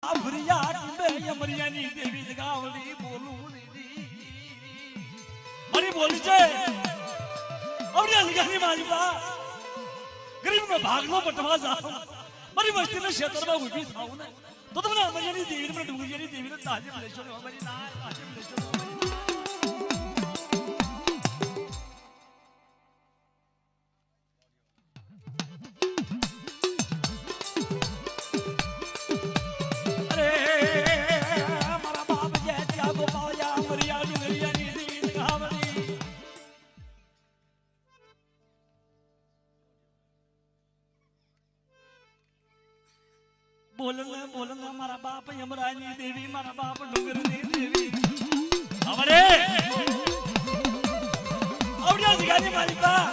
મરિયાની દેવી જગાવડી બોલું મારી બોલી છે અવડિયા જગાની મારી બા ગરીબનો ભાગનો પટવા જાવ મારી વસ્તીને ક્ષેત્રમાં ઊભી થાવ ને તો તમને મરિયાની દેવીને મને ડુંગરીયાની દેવીને તાજી લેશો ને અમારી ના તાજી લેશો બોલના મારા બાપ યમરાજની દેવી મારા બાપ ડુંગરની દેવી આવડે આવડિયા જગાની મારી બા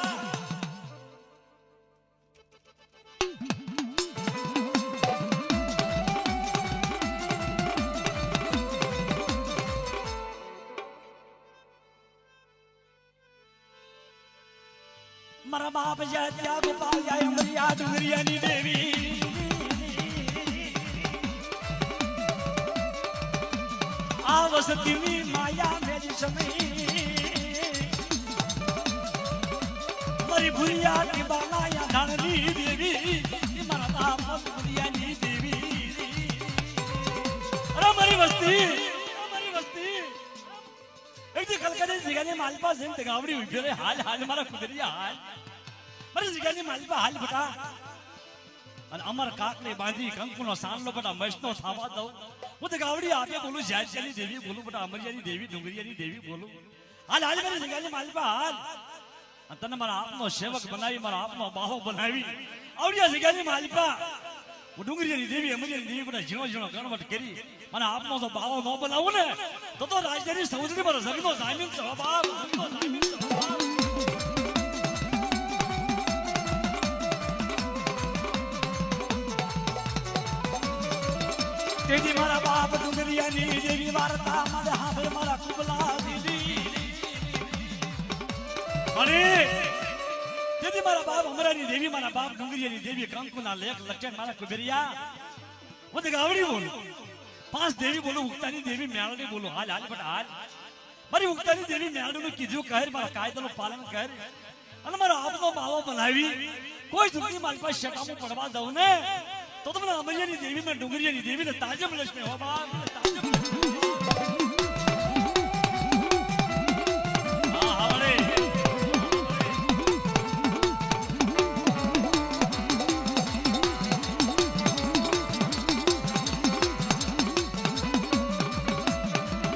મારા બાપ જાય ત્યાં ગોપાલ જાય યમરિયા ડુંગરિયાની દેવી વસતીની માયા મેરી સમી મારી ભુરિયા ની બાલાયા ધાણની દેવી મારા બાપ ભુરિયાની દેવી અરે મારી વસ્તી એક દી કલકત્તા જગાની માલપા જઈને ગાવડી ઉભી રે હાલ મારા કુદરિયા હાલ મારી જગાની માલપા હાલ બટા અને અમર કાકને બાંધી કંકુનો સાનલો બટા મસ્તો થાવા દઉં હું તો ગાવડી આપે બોલું જાયની દેવી બોલું બટા અમરિયાની દેવી ડુંગરિયાની દેવી બોલું હાલ મારી જગાની માલપા હાલ અને તને મારા આપનો સેવક બનાવી મારા આપનો બાહો બનાવી આવડિયા જગાની માલપા હું ડુંગરિયાની દેવી અમરિયાની દેવી બટા ઝીણો ગણવટ કરી મને આપનો તો બાહો ન બનાવું ને તો રાજધાની સૌદરી પર જગનો જામીન સ્વભાવ તેથી મારા બાપ ડુંગરિયાની દેવી વાર્તા મને હાંભળ મારા કુબલા દીદી અરે તેથી મારા બાપ અમરાની દેવી મારા બાપ ડુંગરિયાની દેવી કંકુના લેખ લક્ષણ મારા કુબરિયા હું તો ગાવડી બોલું પાંચ દેવી બોલું ઉગતાની દેવી મેળડી બોલું હાલ બટ હાલ મારી ઉગતાની દેવી મેળડીનું કીધું કહે મારા કાયદાનું પાલન કર અને મારા આપનો બાવો બનાવી કોઈ દુઃખની મારી પાસે શેકામું પડવા દઉં ને તો તમને અમરિયાની દેવી ને ડુંગરિયાની દેવી ને તાજમ લક્ષ્મી હો બાપ તાજમ હા હાવડે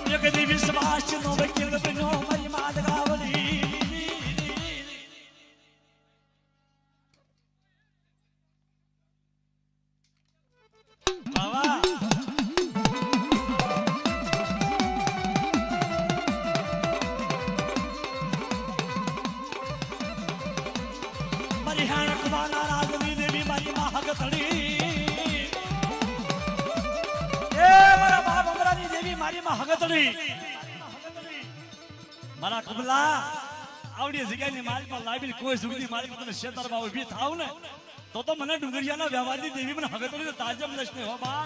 એક દેવી વિશ્વાસ નો વકીલ બનો મારી માદ ગાવડી મારા કબલા આવડી જગ્યાની મારી પર લાવી કોઈ સુગની મારી પર શેતરમાં ઊભી થાવ ને તો મને ડુંગરિયાના વ્યવહારની દેવી મને હગતડી તાજમ લક્ષ્મી હો બા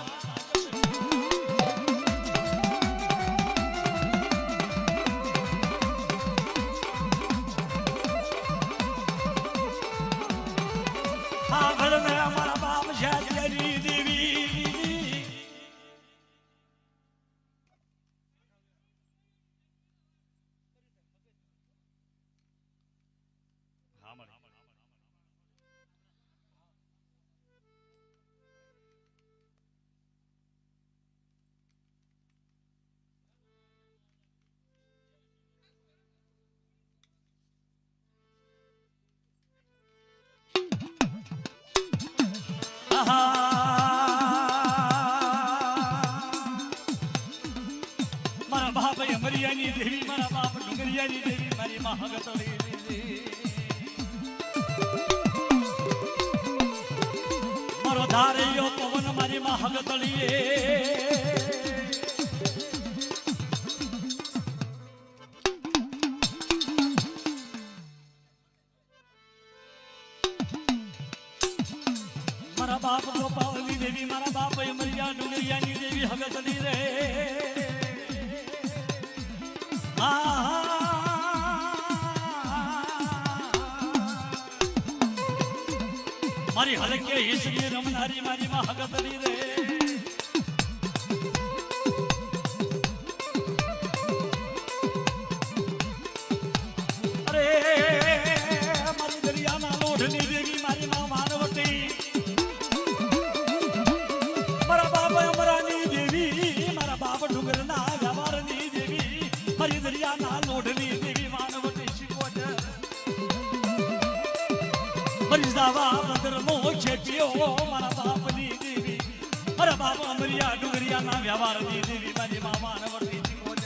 હા ઘર મે મારા બાપ શાદી દેવી મારા બાપ અમરિયાની દેવી મારા બાપ ડુંગરિયાની દેવી મારી મહાગતળી દેવી મારો ધાર્યો પવન મારી મહાગતળી મારા બાપ ગોપાલની દેવી મારા બાપ અમરિયા ડુંગરિયાની રે મારી હલકે હિસની રમનારી મારી માં હગતરી રે અરે મારી દરિયાના લોઢની દેવી મારી માં માનવતી મારા બાપ અમરાની દેવી મારા બાપ ડુંગરના વ્યવહારની દેવી મારી દરિયાના લોઢની દેવી માનવતી શીખવટ મારી દાવા બંદરનો છેટીઓ મારા બાપની દેવી મારા બાપ અમરિયા ડુંગરિયાના વ્યવહારની દેવી મારી માં માનવતી શીખવટ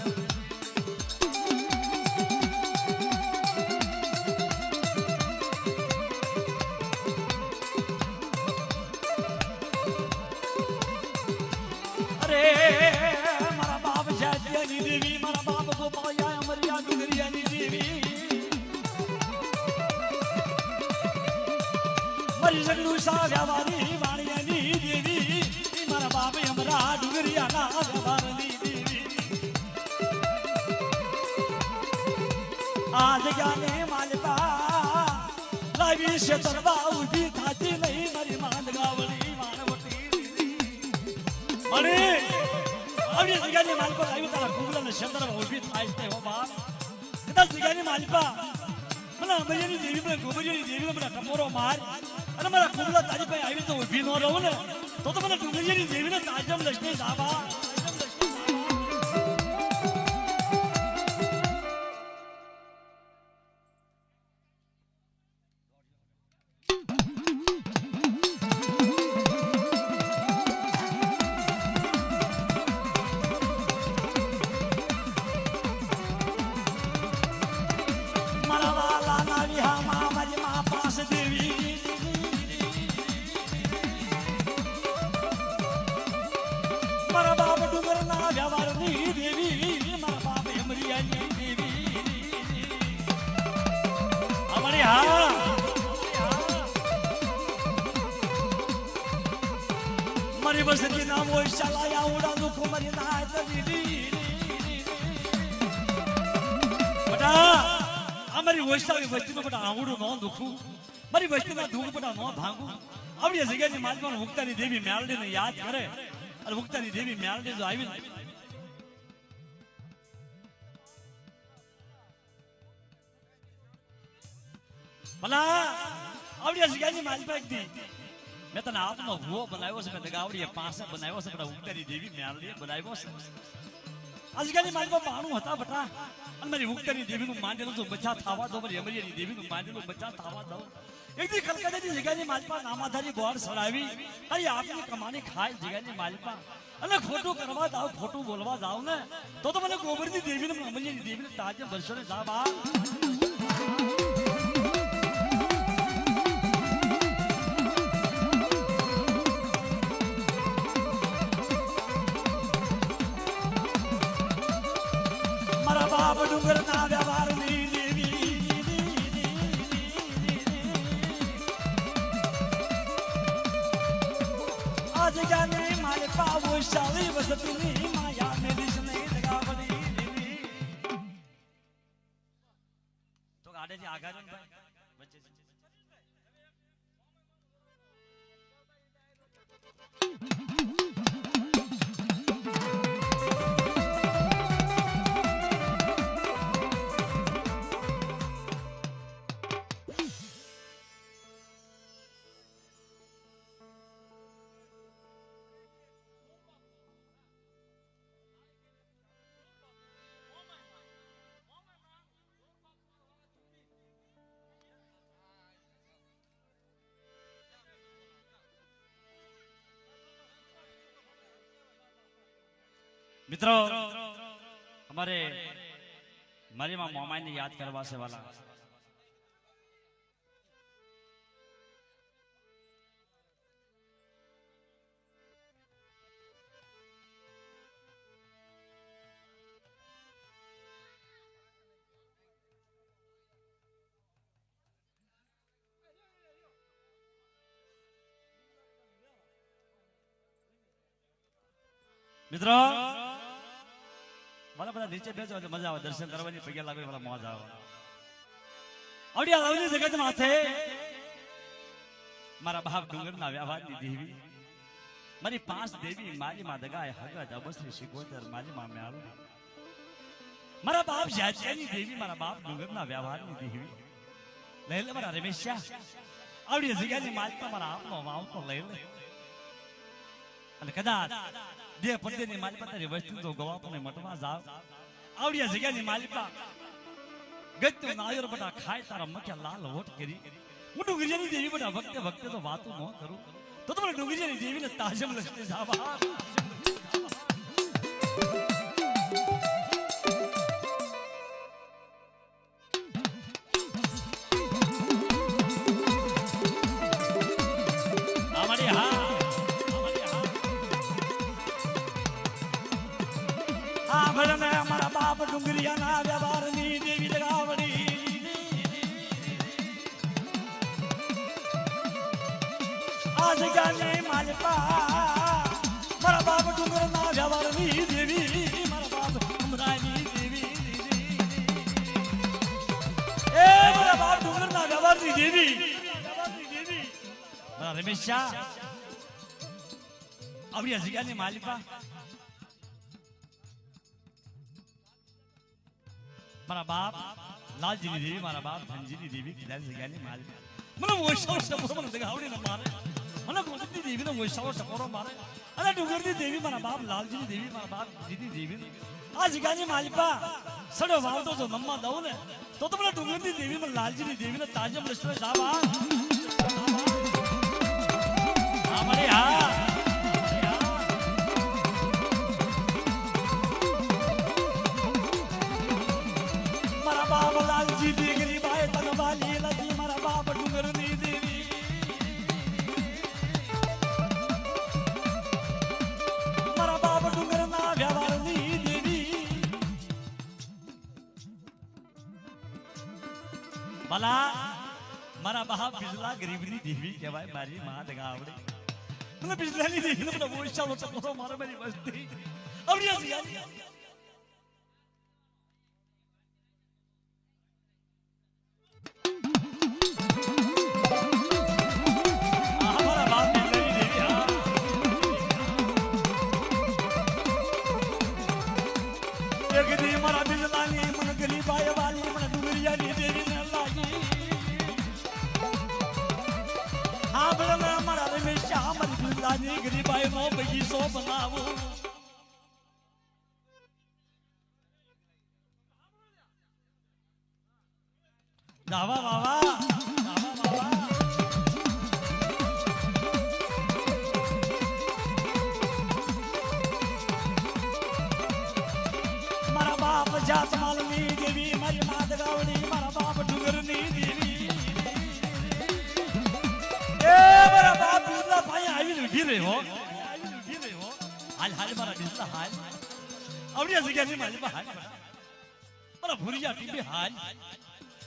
મારા બાપ જાતિયાની દેવી મારા બાપ ગોપાયા અમરિયા ડુંગરિયાની દેવી મારી જગનું સા વ્યવહારી વાણિયાની દેવી મારા બાપ અમરા ડુંગરિયાના વ્યવહારની દેવી આ જગ્યાને માલપા લાવી છે તરવા ઉભી થાતી નહીં મારી માંદગાવળી માનવટી અને આવી જગ્યાની માલપા આવી તારા કુંગલાના શબ્દમાં ઉભી થાય છે હો બાપ કદાચ જગ્યાની માલપા મને અમરિયાની દેવી મને ગોબરિયાની દેવી મને ટપોરો માર અને મારા કુંગલા તારી પાસે આવી તો ઉભી ન રહું ને તો મને ડુંગરિયાની દેવીને તાજમ લક્ષ્મી સાબા મારી બસતી નામ હોય શાલાયા ઉડા દુખો મારી નાત દીદી બટા અમારી વૈશાલી વસ્તીમાં બટા આવડું ન દુખું મારી વસ્તીના દુખ બટા ન ભાંગું આવડી જગ્યાની માલમાં મુક્તાની દેવી મેલડીને યાદ કરે અને મુક્તાની દેવી મેલડી જો આવી ભલા આવડી જગ્યાની માલમાં દી મેં તને આપનો ભૂવો બનાવ્યો છે મેં ગાવડીએ પાસે બનાવ્યો છે બટા ઉક્તાની દેવી મેલડીએ બનાવ્યો છે આજકાલની માલમાં બાણું હતા બટા અને મારી ઉક્તાની દેવીનું માંડેલું તો બચા થવા દો મારી અમરિયાની દેવીનું માંડેલું બચા થવા દો એકદી કલકત્તાની જગ્યાની માલપા નામાધારી બોર્ડ સડાવી અરે આપની કમાણી ખાય જગ્યાની માલપા અને ખોટું કરવા જાવ ખોટું બોલવા જાવ ને તો મને ગોબરની દેવીને અમરિયાની દેવીને તાજે વર્ષોને જા બા બાપ ડુંગરના વ્યવહારની દેવી આજ જાને મારે પાવો શાળી વસતીની માયા મેરી સને લગાવડી દેવી તો ગાડેથી આઘાર વચ્ચે મિત્રો हमारे મારી માં મોમાઈને યાદ કરવા છે વાલા મિત્રો મને બધા નીચે બેસો એટલે મજા આવે, દર્શન કરવાની પગે લાગે મને મોજ આવે. આવડિયા લવની જગત માથે મારા બાપ ડુંગરના વ્યવહારની દેવી, મારી 5 દેવી, મારી માં દગાય હગત અબસરી શિકોતર, મારી માં મેળો, મારા બાપ જાતિયાની દેવી, મારા બાપ ડુંગરના વ્યવહારની દેવી લઈ લે. મારા રમેશા આવડી જગ્યાની માલિકમાં મારા આપનો વાવતો લઈ લે. અને કદાચ જે પદ્યની માલિકા તારી વસ્તુ તો ગવાપને મટવા જાવ, આવડિયા જગ્યાની માલિકા ગત્યો નાયર બટા ખાય તારા મખ્યા લાલ હોટ કરી. હું ડુંગરિયાની દેવી બટા વખતે વખતે તો વાતો ન કરું તો તમને ડુંગરિયાની દેવીને તાજમ લખી જાવા. મારા બાપ ડુંગરિયાના વ્યવહારની દેવી લગાવડી, આ જગ્યાની માલિકા મારા બાપ ડુંગરના વ્યવહારની દેવી, મારા બાપ અમરાની દેવી, એ મારા બાપ ડુંગરના વ્યવહારની દેવી. મારા રમેશ શાહ આવડી આ જગ્યાની માલિકા મારા બાપ લાલજીની દેવી, મારા બાપ ધનજીની દેવી, કીધા જગ્યાની માલિકા મને મોસાઓ ટકોરો મને આવડી ન મારે, મને ગોદની દેવીનો મોસાઓ ટકોરો મારે. અને ડુંગરની દેવી મારા બાપ લાલજીની દેવી, મારા બાપ ધનજીની દેવી, આ જગ્યાની માલિકા સડો વાવતો તો નમવા દઉં ને તો મને ડુંગરની દેવી મને લાલજીની દેવીને તાજમ લશ્કર જાવા. હા મળે હા. લાલજી દીકરી બાય તનવાલી લજી, મારા બાપ ડુંગરની દેવી, મારા બાપ ડુંગરના વ્યવહારની દેવી. ભલા મારા બાપ બિજલા ગરીબની દેવી કહેવાય, મારી માં દગાવડે મને બિજલાની દેવીને મને ઓછાનો ટકોરો મારે મારી વસ્તી આવડી. ગરીબાઈ નો બગીચો બનાવો. વાવા વાવા મારા બાપ જાતમાલની દેવી, મારી માત ગાવડી, મારા બાપ ડુંગરની દેવી, એ મારા બાપ બિરલા ભાઈ આવીને ઊભી રહ્યો. હાલ હાલ મારા બિરલા હાલ આવડી જગ્યાની માલિકા હાલ મારા ભુરિયા ટીબી હાલ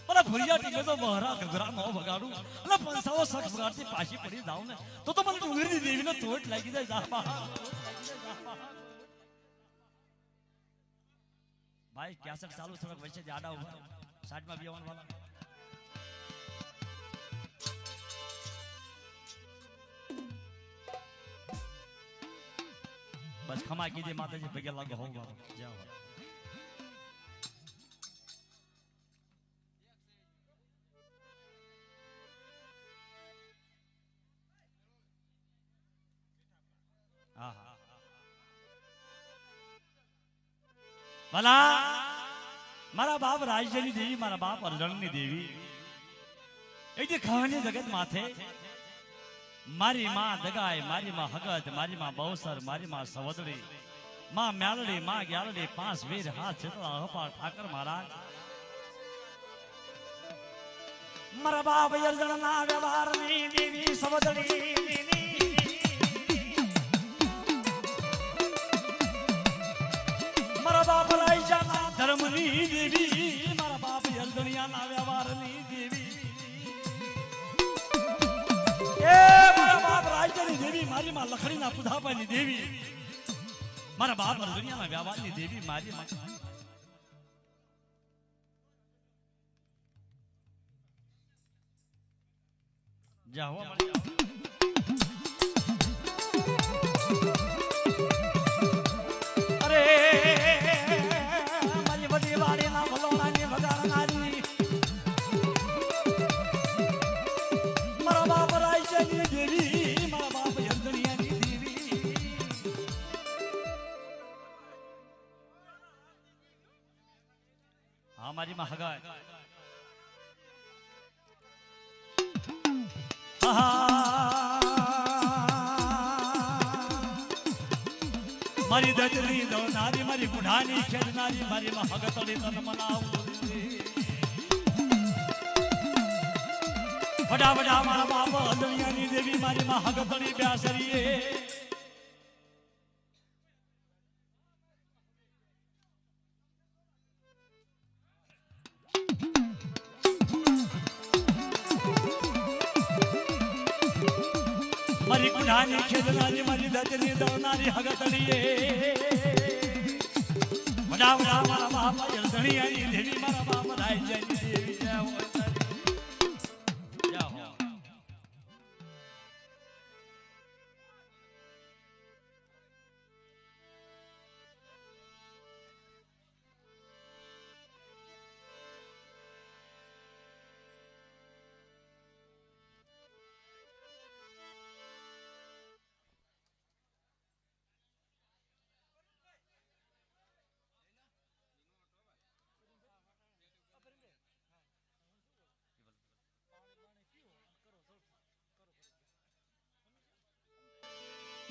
મારા ભુરિયા ટીબે તો બહરા ગગરા નો વગાડું અને પંસાવો સખ વગાડતી પાછી પડી જાવ ને તો મને ડુંગરની દેવીનો તોટ લાગી જાય. જાપા ભાઈ કેસેટ ચાલુ થોડોક વચ્ચે જાડા ઉભા સાઈડમાં બેવાનું વાળા. બસ ખમા કીધી માતાજી ભગે લાગે હોવ જાઓ. હા હા ભલા મારા બાપ રાજ્યની દેવી, મારા બાપ અરણની દેવી, એ જે ખાવાની જગત માથે મારી માં દગાય, મારી માં હગત, મારી માં બહુસર, મારી માં સવદડી, માં મેલડી, માં ગ્યાલડી, 5 વીર હાથ છેતલા હપા ઠાકર મહારાજ, મારા બાપ અરજણના વ્યવહારની દેવી સવદડી, મારા બાપ રાયજાના ધર્મની દેવી, મારા બાપ અરજણિયાના વ્યવહારની દેવી, એ મારા બાપ રાજ્યની દેવી, મારી માં લખડીના પુધાપાની દેવી, મારા બાપ દુનિયામાં વ્યવહારની દેવી મારી માં જાઓ અરે મારી બધી વાડીના ભલોણાની વગાડનારી મારા બાપ રાયચની દેવી મારા બાપ યંત્રિયાની દેવી હા મારી માં હગાય મારી દજરી દોનારી મારી બુઢાની ખેડનારી મારી માં હગતડી તન મનાવું વડા વડા મારા બાપ દુનિયાની દેવી મારી માં હગતડી બ્યાસરીએ મારી કુઢાની ખેડનારી મારી દજની દોનારી હગતડીએ વડા વડા મારા બાપ દુનિયાની દેવી મારા બાપ રાયજાની દેવી જાઓ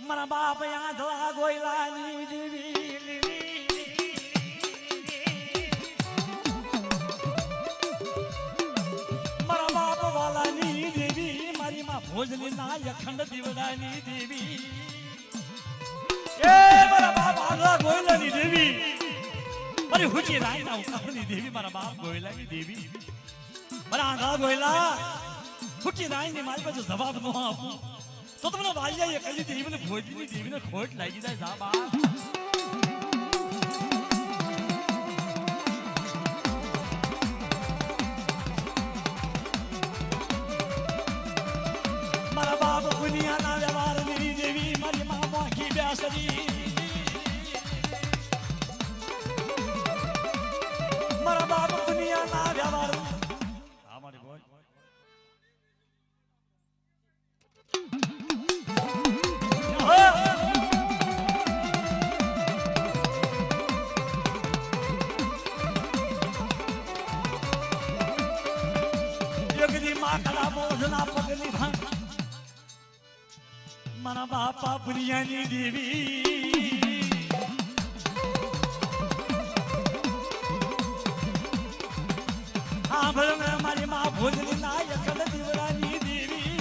મારા બાપ આંધળા ગોયલાની દેવી મારા બાપ વાલાની દેવી મારી માં ભોજલી ના અખંડ દીવડાની દેવી એ મારા બાપ આંધળા ગોયલાની દેવી મારી હુચી રાય ના ઉકાળની દેવી મારા બાપ ગોયલાની દેવી મારા આંધળા ગોયલા હુચી રાય ની મારી પાસે જવાબ ન આપું તો તમને વાલિયાએ કહી દીધી મને ભોજની દેવીને ખોટ લાગી જાય સાબા મારા બાપ દુનિયાના વ્યવહારની દેવી મારી માં બાકી બ્યાસરી મારા બાપ દુનિયાના વ્યવહાર હા મારી બોલ મારા બાપા દુનિયાની દેવી હા ભલે મારી માં ભોજની ના અખંડ દીવડાની દેવી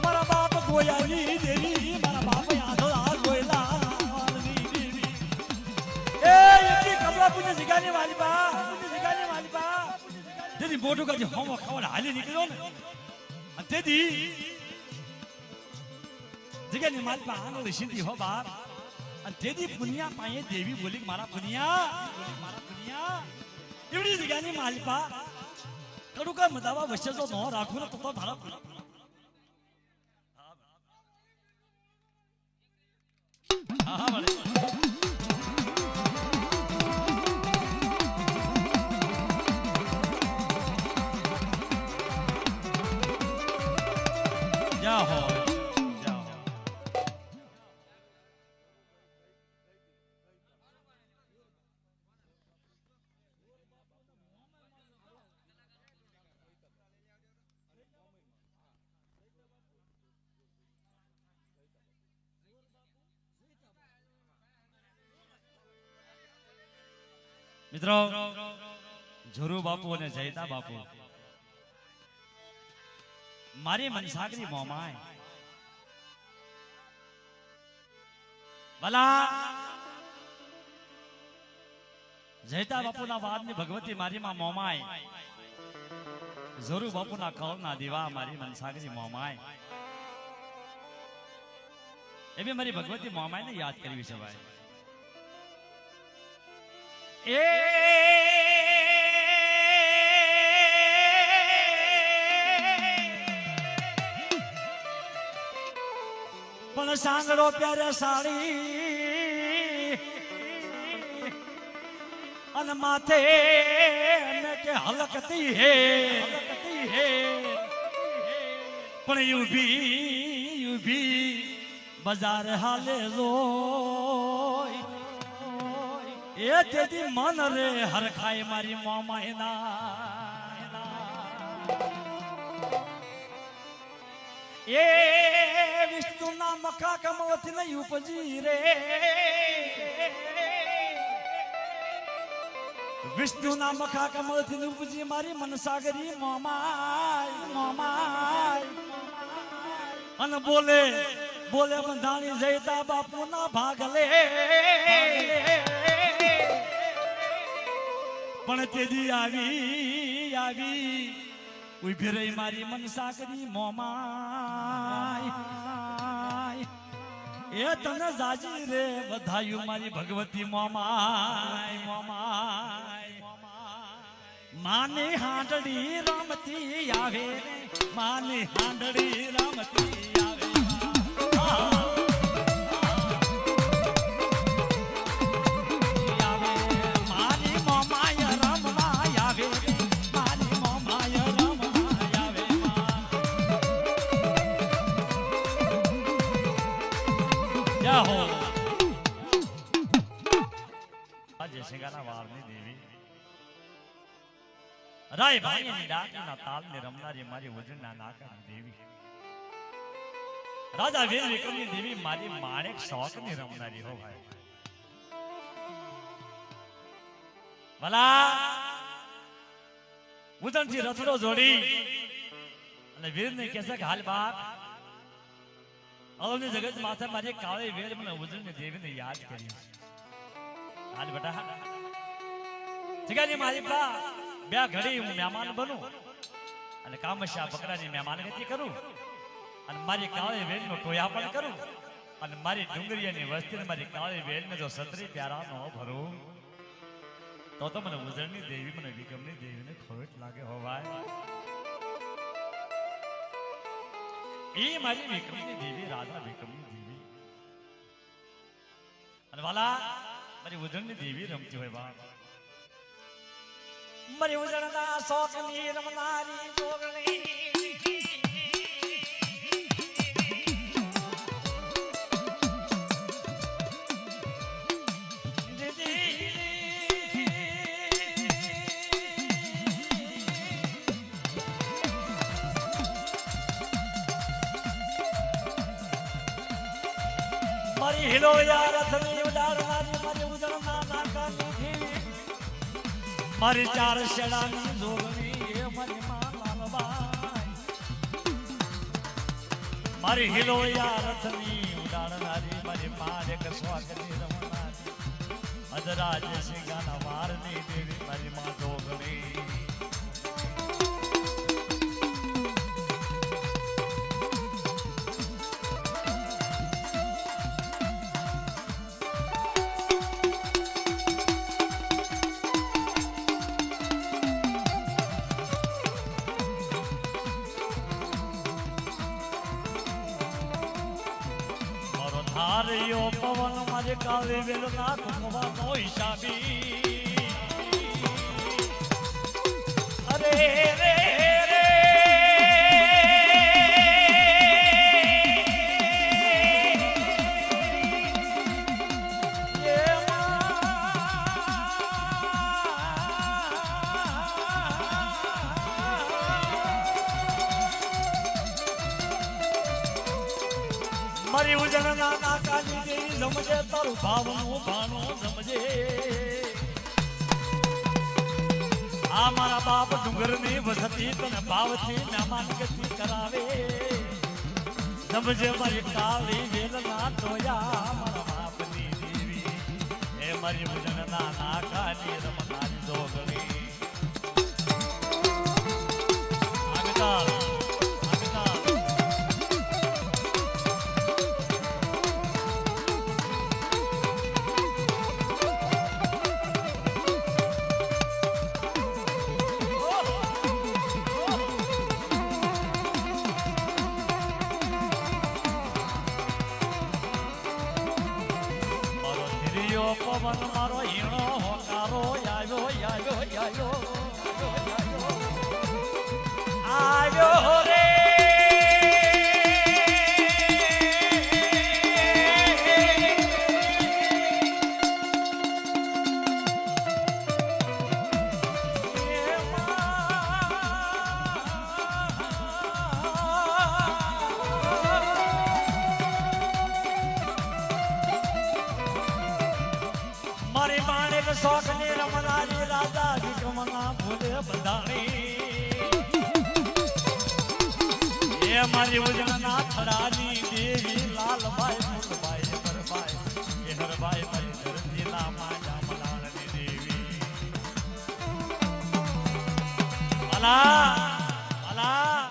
મારા બાપ ગોયાની દેવી મારા બાપ આંધળા ગોયલાની દેવી એ એકી કમલા પુણ્ય જગાની વાલી બા તેની મોટું કાજી હોમો ખાવાના હાલી નીકળ્યો ને અને તેથી જગ્યાની મારી પાસે આંગળી સીધી હો બાપ અને તેથી પુનિયા પાસે દેવી બોલી મારા પુનિયા એવડી જગ્યાની મારી પાસે કડું કા મદાવા વચ્ચે જો ન રાખું ને તો તારા હા ભલે જાઓ મિત્રો જોરુ બાપુ અને જયતા બાપુ મારી મનસાગરી મોમાય ભલા જયતા બાપુના વાદની ભગવતી મારી માં મોમાય જોરુ બાપુના કળના દીવા મારી મનસાગરી મોમાય એ બી મારી ભગવતી મોમાઈને યાદ કરવી છે ભાઈ. એ પણ સાંગડો પ્યારે સાડી અને માથે મેં કે હલકતી હે પણ યુ ભી બજાર હાલે રોય એ તેથી મન રે હરખાય મારી મોમાયના એ વિષ્ણુના મખા કમળથી નહીં ઉપજી રે વિષ્ણુના મખા કમળથી ઉપજી મારી મનસાગરી મોમાય અને બોલે બંધાણી જયતા બાપુના ભાગલે પણ તેજી આવી ઉભી રહી મારી મનસાગરી મોમાય એ તને જાજી રે વધાયું મારી ભગવતી મોમાય માની હાંડડી રમતી આવે માની હાંડડી રમતી આવે મારી મોમાય રમવા આવે મારી મોમાય રમવા આવે જય હો આજે સિંગાના વારની દેવી રાય ભાઈની ડાકના તાલને રમનારી મારી વજનના નાકાની દેવી રાજા વીર વિક્રમની દેવી મારી માણેક શોકની રમનારી હો ભાઈ ભલા ઉદનથી રથડો જોડી અને વીરને કહેશે કે હાલ બાપ અવની જગત માથે મારી કાળી વેર મને ઉજળની દેવીને યાદ કરી હાલ બેટા જગાની મારી પા બે ઘડી હું મહેમાન બનું અને કામશ્યા બકરાની મહેમાનગતિ કરું અને મારી કાળી વેલનો ટોયા પણ કરું અને મારી ડુંગરિયાની વસ્તીને મારી કાળી વેલને જો સત્રી પ્યારા ન ભરું તો મને ઉજળની દેવી મને વિક્રમની દેવીને ખોટ લાગે હોવાય એ મારી વિક્રમની દેવી રાજા વિક્રમની દેવી અને વાલા મારી ઉજળની દેવી રમતી હોય બાપ મારી ઉજળના શોકની રમનારી જોગણી મારી હિલો યાર અથની ઉડાડનારી મારી ઉજળના નાકાની દેવી મારી ચાર શેડાની જોગણી એ મારી લાલબાઈ મારી હિલો યાર અથની ઉડાડનારી મારી મારે કસવાકની રમનારી અજરાજ સિંગાના વારની દેવી મારી માં જોગણી હારિયો પવન મારી કાળી વેલના ઘૂમવાનો હિસાબી અરે રે રે મારી ઉજળના નાકાની દેવી સમજે તારું ભાવનું ભાણું સમજે આ મારા બાપ ડુંગરની વસતી તને ભાવથી મહેમાન ગતિ કરાવે સમજે મારી કાળી વેલના ટોયા મારા બાપની દેવી એ મારી ઉજળના નાકાની રમનારી જોગણી આગળ યો પવન મારો હીણો હોકારો આવ્યો આવ્યો આવ્યો આવ્યો રે મારી માણેક શોખની રમનારી રાજા વિક્રમના ભૂલે બંધાણી એ મારી ઉજળના થડાની દેવી લાલભાઈ ફૂલભાઈ હરભાઈ એ હરભાઈ ભાઈ ધરતીના માજા મલાળની દેવી અલા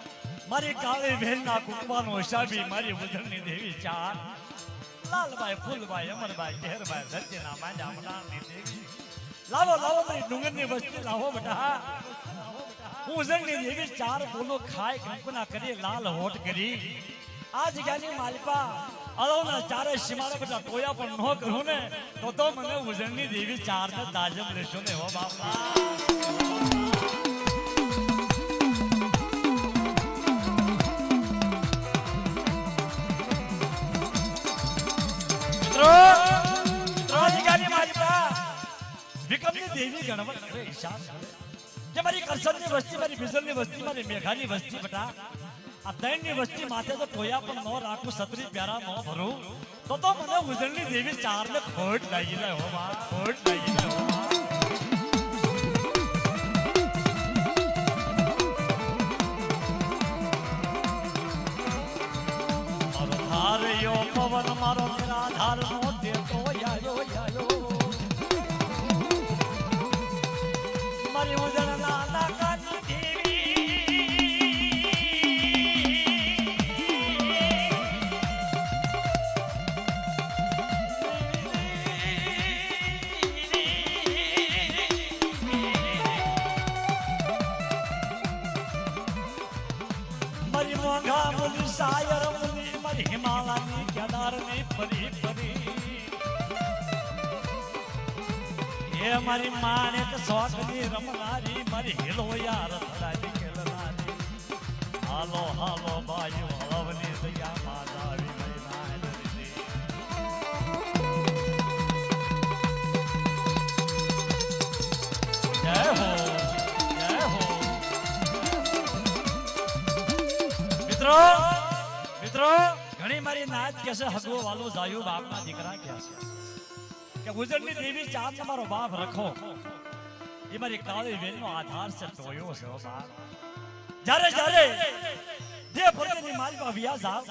મારી કાળી બહેનના કુટુંબનો હિસાબી મારી ઉજળની દેવી ચાર લાલભાઈ ફૂલભાઈ અમરભાઈ કેહરભાઈ ધરતીના માજા મલાળની દેવી લાવો લાવો મારી ડુંગરની વસ્તી લાવો બેટા હું ઉજળની દેવી ચાર બોલો ખાય કલ્પના કરી લાલ હોટ કરી આ જગ્યાની માલિપા અળવના ચારે સીમાડા બધા ટોયા પણ ન કરું ને તો મને ઉજળની દેવી ચાર ને તાજમ લેશો ને હો બાપા વિક્રમની દેવી ગણવત કરે હિસાબ કે મારી કરસનની વસ્તી મારી બિજલની વસ્તી મારી મેઘાની વસ્તી બટા આ દૈનની વસ્તી માથે તો ટોયા પણ ન રાખું સત્રી પ્યારા ન ભરું તો મને ઉજળની દેવી ચાર ને ખોટ લાગી જાય હો બા ખોટ લાગી જાય હો મારો ધાર્યો પવન મારો મેરા ધાર નો દેતો યાયો યાયો મારી ઉજળના નાકાની મારી મોંઘા મુલી સાયર મુલી મારી હિમાલયની કેદારની ફરી ફરી એ મારી માણેક શોખની રમનારી મારી હેલો યાર થડાની કેલનારી હાલો હાલો બાજુ હળવની દયા માધાવી મારી નાયની જય હો મિત્રો મિત્રો ઘણી મારી નાચ કેસે હગવો વાલો જાયું બાપના દીકરા કે કે ઉજળની દેવી ચાર તમારો બાપ રખો એ મારી કાળી વેલનો આધાર છે ટોયો છે બાપ જ્યારે જ્યારે જે પરદેની માલમાં વ્યાજ આવ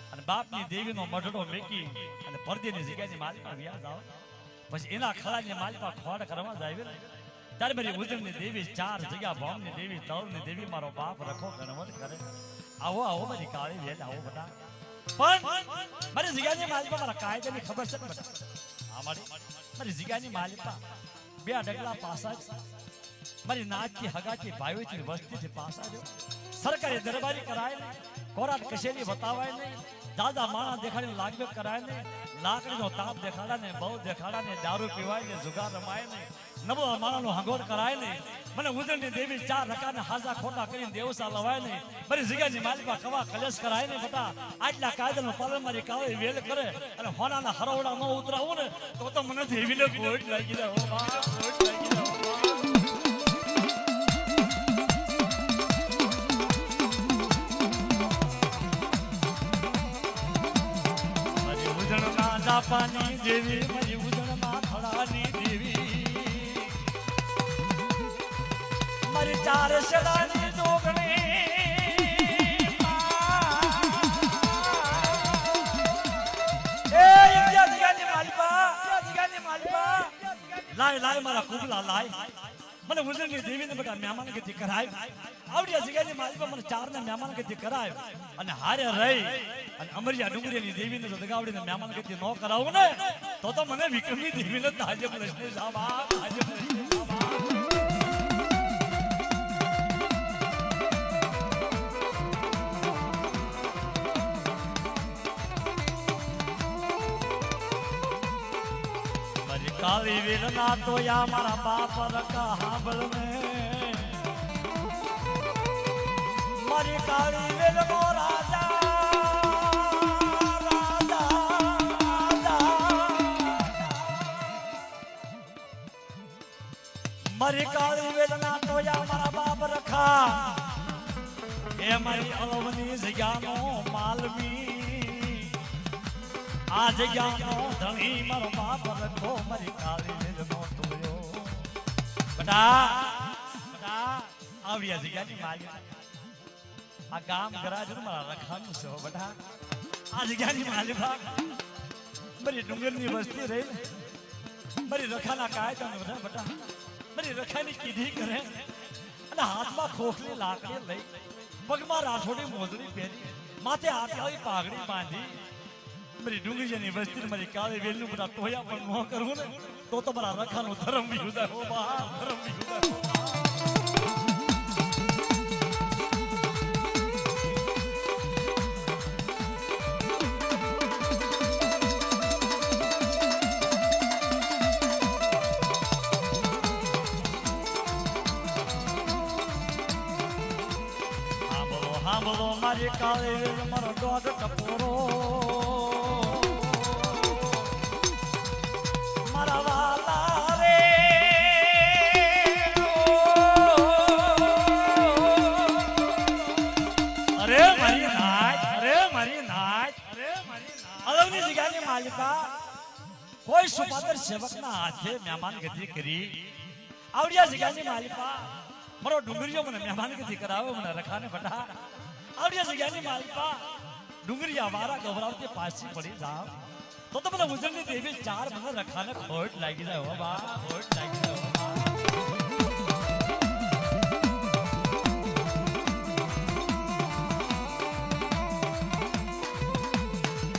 અને બાપની દેવીનો મઢડો મેકી અને પરદેની જગ્યાની માલમાં વ્યાજ આવ પછી એના ખળાની માલમાં ખોડ કરવા જાય ને ત્યારે મારી ઉજળની દેવી ચાર જગ્યા ભોમની દેવી તળની દેવી મારો બાપ રખો ગણવત કરે આવો આવો મારી કાળી વેલ આવો બધા પણ મારી જગ્યાની માલમાં મારા કાયદાની ખબર છે બધા મારી જગ્યાની માલિકા બે ડગલા પાસા મારી નાચથી હગાથી ભાઈઓથી વસ્તીથી પાસા જો સરકારી દરબારી કરાય ને કોરાટ કચેરી બતાવાય ને દાદા માણા દેખાડીને લાગવે કરાય ને લાકડીનો તાપ દેખાડા ને બહુ દેખાડા ને દારૂ પીવાય ને જુગાર રમાય ને નબળા માણાનો હંગોર કરાય ને મને ઉજળની દેવી ચાર રકાને હાજા ખોટા કરીને દેવસા લવાય ને મારી જગ્યાની માલિકા કવા કલેશ કરાય ને બતા આટલા કાયદાનું પાલન મારી કાળી વેલ કરે અને હોનાના હરોવડા ન ઉતરાવું ને તો મને દેવીને ખોટ લાગી જાય હો બા ખોટ લાગી જાય મારી ઉજળના જાપાની દેવી મારી ઉજળના થડાની દેવી મારી ચાર સડાની જોગણી લાય લાય મારા કુબલા લાય મને ઉજળની દેવીને બધા મહેમાન ગતિ કરાય આવડિયા જગ્યાની માલિકા મને ચાર ને મહેમાન ગતિ કરાય અને હારે રહી અને અમરિયા ડુંગરીની દેવીને જો દગાવડીને મહેમાન ગતિ ન કરાવું ને તો મને વિક્રમની દેવીને તાજે પ્રશ્ન સાબા તાજે પ્રશ્ન સાબા કાળી વીરના તોયા મારા બાપ રકા હાંભળ ને મારી કાળી વીરનો રાજા મારી કાળી વીરના તોયા મારા બાપ રખા એ મારી અલવની જગ્યાનો માલવી આ જગ્યાનો ધણી મારો બાપ રખો મારી કાળી વીરનો તોયો બટા આવ્યા જગ્યાની માલવી આ ગામ ગરાજનું મારા રખાનું છે બટા આ જગ્યાની માલવી મારી ડુંગરની વસ્તી રહી મારી રખાના કાયદાનો બટા મારી રખાની કીધી કરે અને હાથમાં ખોખલી લાકડી લઈ પગમાં રાઠોડી મોજડી પહેરી માથે આટલાવી પાઘડી બાંધી મારી ડુંગરીની વસ્તી મારી કાળી વેલનું બધા ટોયા પણ ન કરવું ને તો મારા રખાનું ધર્મ બી ઉદાય હો બા ધર્મ બી ઉદાય બોલો મારી કાળી મારો દોડ ટપોરો મારા વાલા રે અરે મારી નાચ અલવની જગ્યાની માલિકા કોઈ સુપાત્ર સેવકના હાથે મહેમાન ગતિ કરી આવડિયા જગ્યાની માલિકા મારો ડુંગરીઓ મને મહેમાન ગતિ કરાવો મને રખાને બટા આવડિયા જગ્યાની માલિકા ડુંગરિયા વારા ગવરાવતી પાછી પડી જાવ તો મને ઉજળની દેવી ચાર મને રખાને ખોટ લાગી જાય હો બા ખોટ લાગી જાય હો બા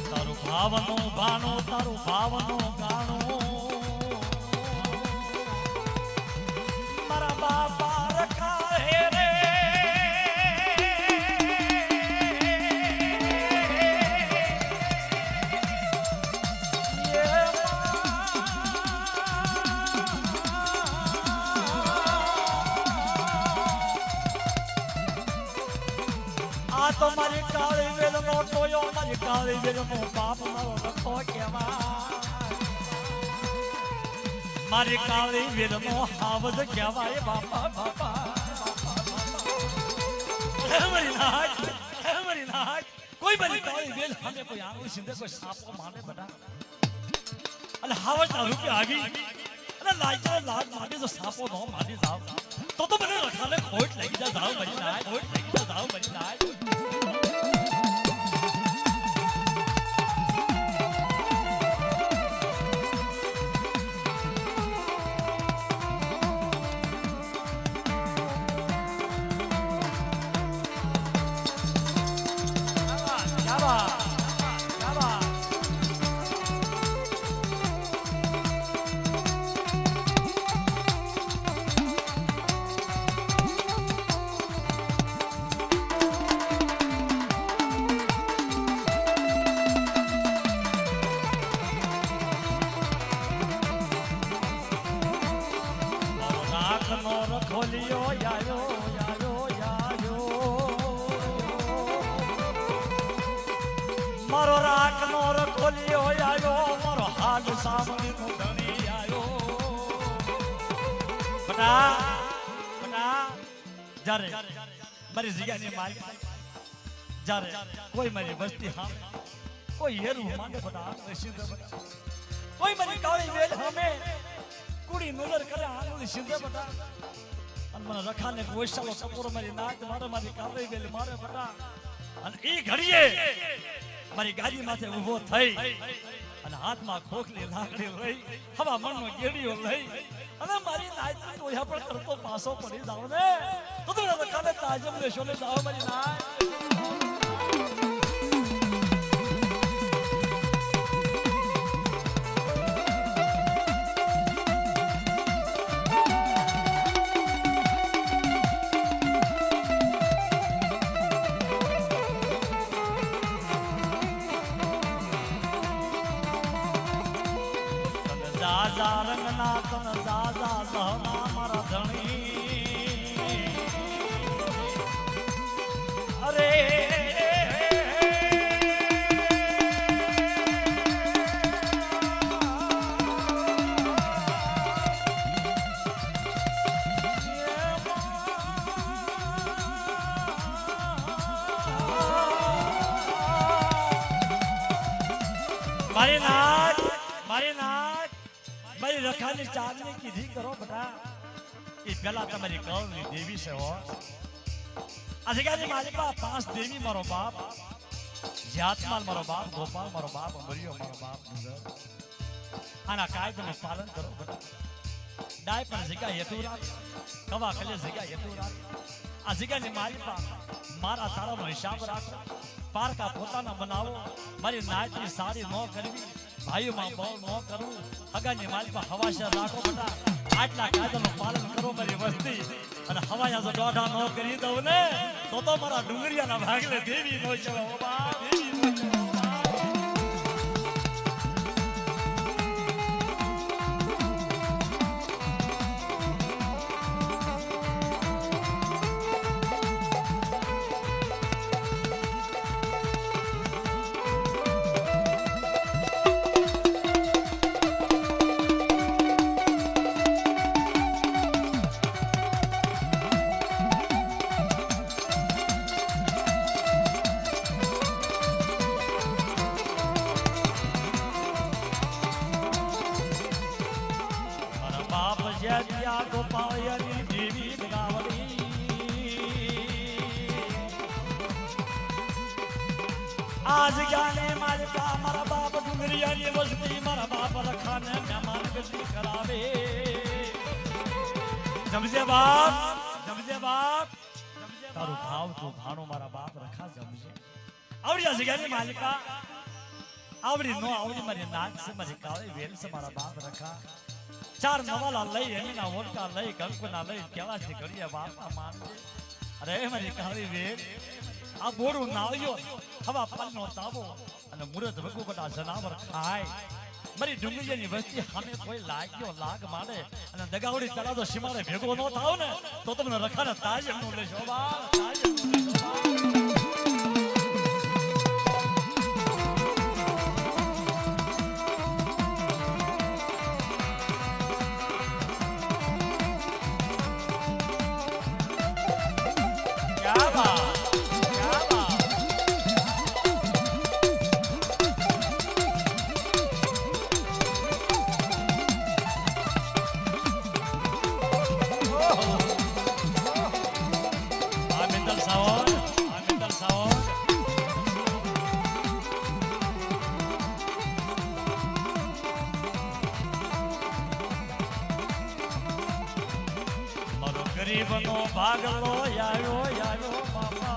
તારું ભાવનું ગાણું તારું ભાવનું ગાણું મારા બાપા રખા હે રે તો મારી કાળી વેલનો ટોયો મારી કાળી વેલનો બાપ મારો રખો કહેવાય મારી કાળી વેલનો હાવજ કહેવાય બાપા બાપા મારી નાચ કોઈ મારી કાળી વેલ હમે કોઈ આંગળી સિંધે કોઈ સાપો માને બડા અને હાવજ ના રૂપે આવી અને લાઈચા લાગ માગે જો સાપો નો મારી જાવ તો મને રખાને ખોટ લાગી જા જાવ મારી નાચ ખોટ લાગી જા જાવ મારી નાચ ખોલિયો યાયો મારો રાખનો ખોલિયો યાયો મારો હાલ સામણી નો ધણી આયો બટા જારે મારી જગ્યાની માલિક જારે કોઈ મારી વસ્તી હા કોઈ હેરું માંગે બટા કોઈ મારી કાળી વેલ હમે કુડી નજર કરે આંગળી સીધે બટા મને રખાને ગોશાલો સપોરો મારી નાક મારી કાળી વેલ મારે બટા અને ઈ ઘડીએ મારી ગાડી માથે ઊભો થઈ અને હાથમાં ખોખલી લાકડી લઈ હવા મનનો ગેડીઓ લઈ અને મારી નાક ટોયા પર કરતો પાસો પડી જાવ ને તો તમે રખાને તાજમ લેશો ને જાવ મારી નાક જાજા રંગના તન જાજા લહના મારા ધણી અરે મારી નાક મારી રખાની ચાંદની કીધી કરો બટા એ પેલા તમારી કળની દેવી છે હો આજે કાજે મારી બા પાંચ દેવી મારો બાપ જાતમાલ મારો બાપ ગોપાલ મારો બાપ અંબરિયો મારો બાપ આના કાયદાનું પાલન કરો બટા ડાય પર જગ્યા હેતુ રાખ કવા કલે જગ્યા હેતુ રાખ આ જગ્યાની મારી બા મારા તારાનો હિસાબ રાખો પારકા પોતાના બનાવો મારી નાચની સારી ન કરવી ભાઈઓમાં બળ ન કરવું અગાની માલિકમાં હવાશર રાખો બટા આટલા કાયદાનું પાલન કરો મારી વસ્તી અને હવાયા જો દોઢા ન કરી દઉં ને તો મારા ડુંગરિયાના ભાગલે દેવી નો છે ઓ બા દેવી નો છે ગોપાળિયાની દેવી ગાવડી આજ જ્ઞાને માલિકા મારા બાપ ડુંગરિયાની વસ્તી મારા બાપ રખાને મહેમાન ગતિ કરાવે જમજે બાપ તારું ભાવ તું ભાણો મારા બાપ રખા જમજે આવડી આ જગ્યાની માલિકા આવડી નો આવડી મારી નાક છે મારી કાળી વેલ છે મારા બાપ રખા ચાર નવાલા લઈ એના ઓટકા લઈ કંકુના લઈ કેવાથી ઘડિયા બાપા માનજે અરે મારી કાળી વેલ આ બોરું નાળિયો હવા પલનો તાવો અને મુરત વગુ બટા જનાવર ખાય મારી ડુંગરિયાની વસ્તી સામે કોઈ લાગ્યો લાગ મારે અને દગાવડી તળાદો સીમાડે ભેગો ન થાવ ને તો તમને રખાને તાજ એમનું લેશો બા તાજ એમનું લેશો ગરીબનો ભાગલો આવ્યો બાપા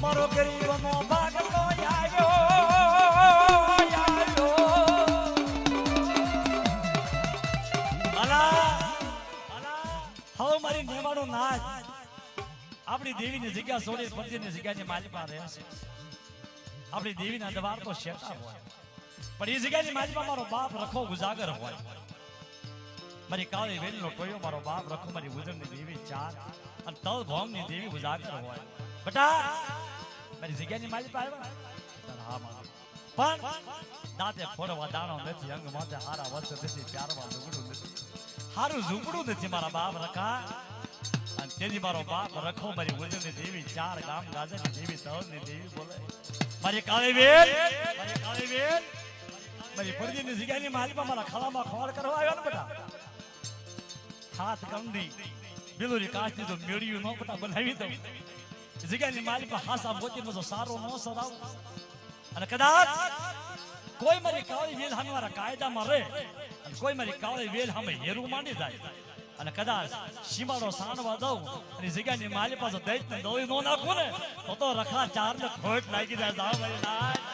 મારો ગરીબનો ભાગલો આવ્યો હવે મારી નેવાડો નાચ આપણી દેવીની જગ્યા છોડી પતિની જગ્યાની માલિકા રહે છે આપણી દેવીના દરબાર તો શેતા હોય પણ એ જગ્યાની માલિકા મારો બાપ રખો ઉજાગર હોય મારી કાળી વેલનો ટોયો મારો બાપ રખો મારી ઉજળની દેવી ચાર અને તલ ભોમની દેવી ઉજાગર હોય બટા મારી જગ્યાની માલિકા આવ્યા પણ દાંતે ફોડવા દાણો નથી અંગ માથે હારા વસ્ત્ર નથી પ્યારમાં ઝૂંપડું નથી હારું ઝૂંપડું નથી મારા બાપ રખા અને તેથી મારો બાપ રખો મારી ઉજળની દેવી ચાર ગામ ગાજરની દેવી તળની દેવી બોલે મારી કાળી વેલ મારી ફરજીની જગ્યાની માલિકા મારા ખાલામાં ખોળ કરવા આવ્યા ને બેટા હાથ ગંદી બિલોરી કાચની જો મેળ્યું ન બટા બનાવી દઉં જગ્યાની માલિકા હાસા મોતીનો જો સારો ન સરાવ અને કદાચ કોઈ મારી કાળી વેલ સામે મારા કાયદામાં રહે અને કોઈ મારી કાળી વેલ સામે હેરું માંડી જાય અને કદાચ સીમાડો સાણવા દઉં અને જગ્યાની માલિકા જો દૈત્ય દોઈ ન નાખું ને તો રખા ચાર ને ખોટ લાગી જાય જાવ મારી ના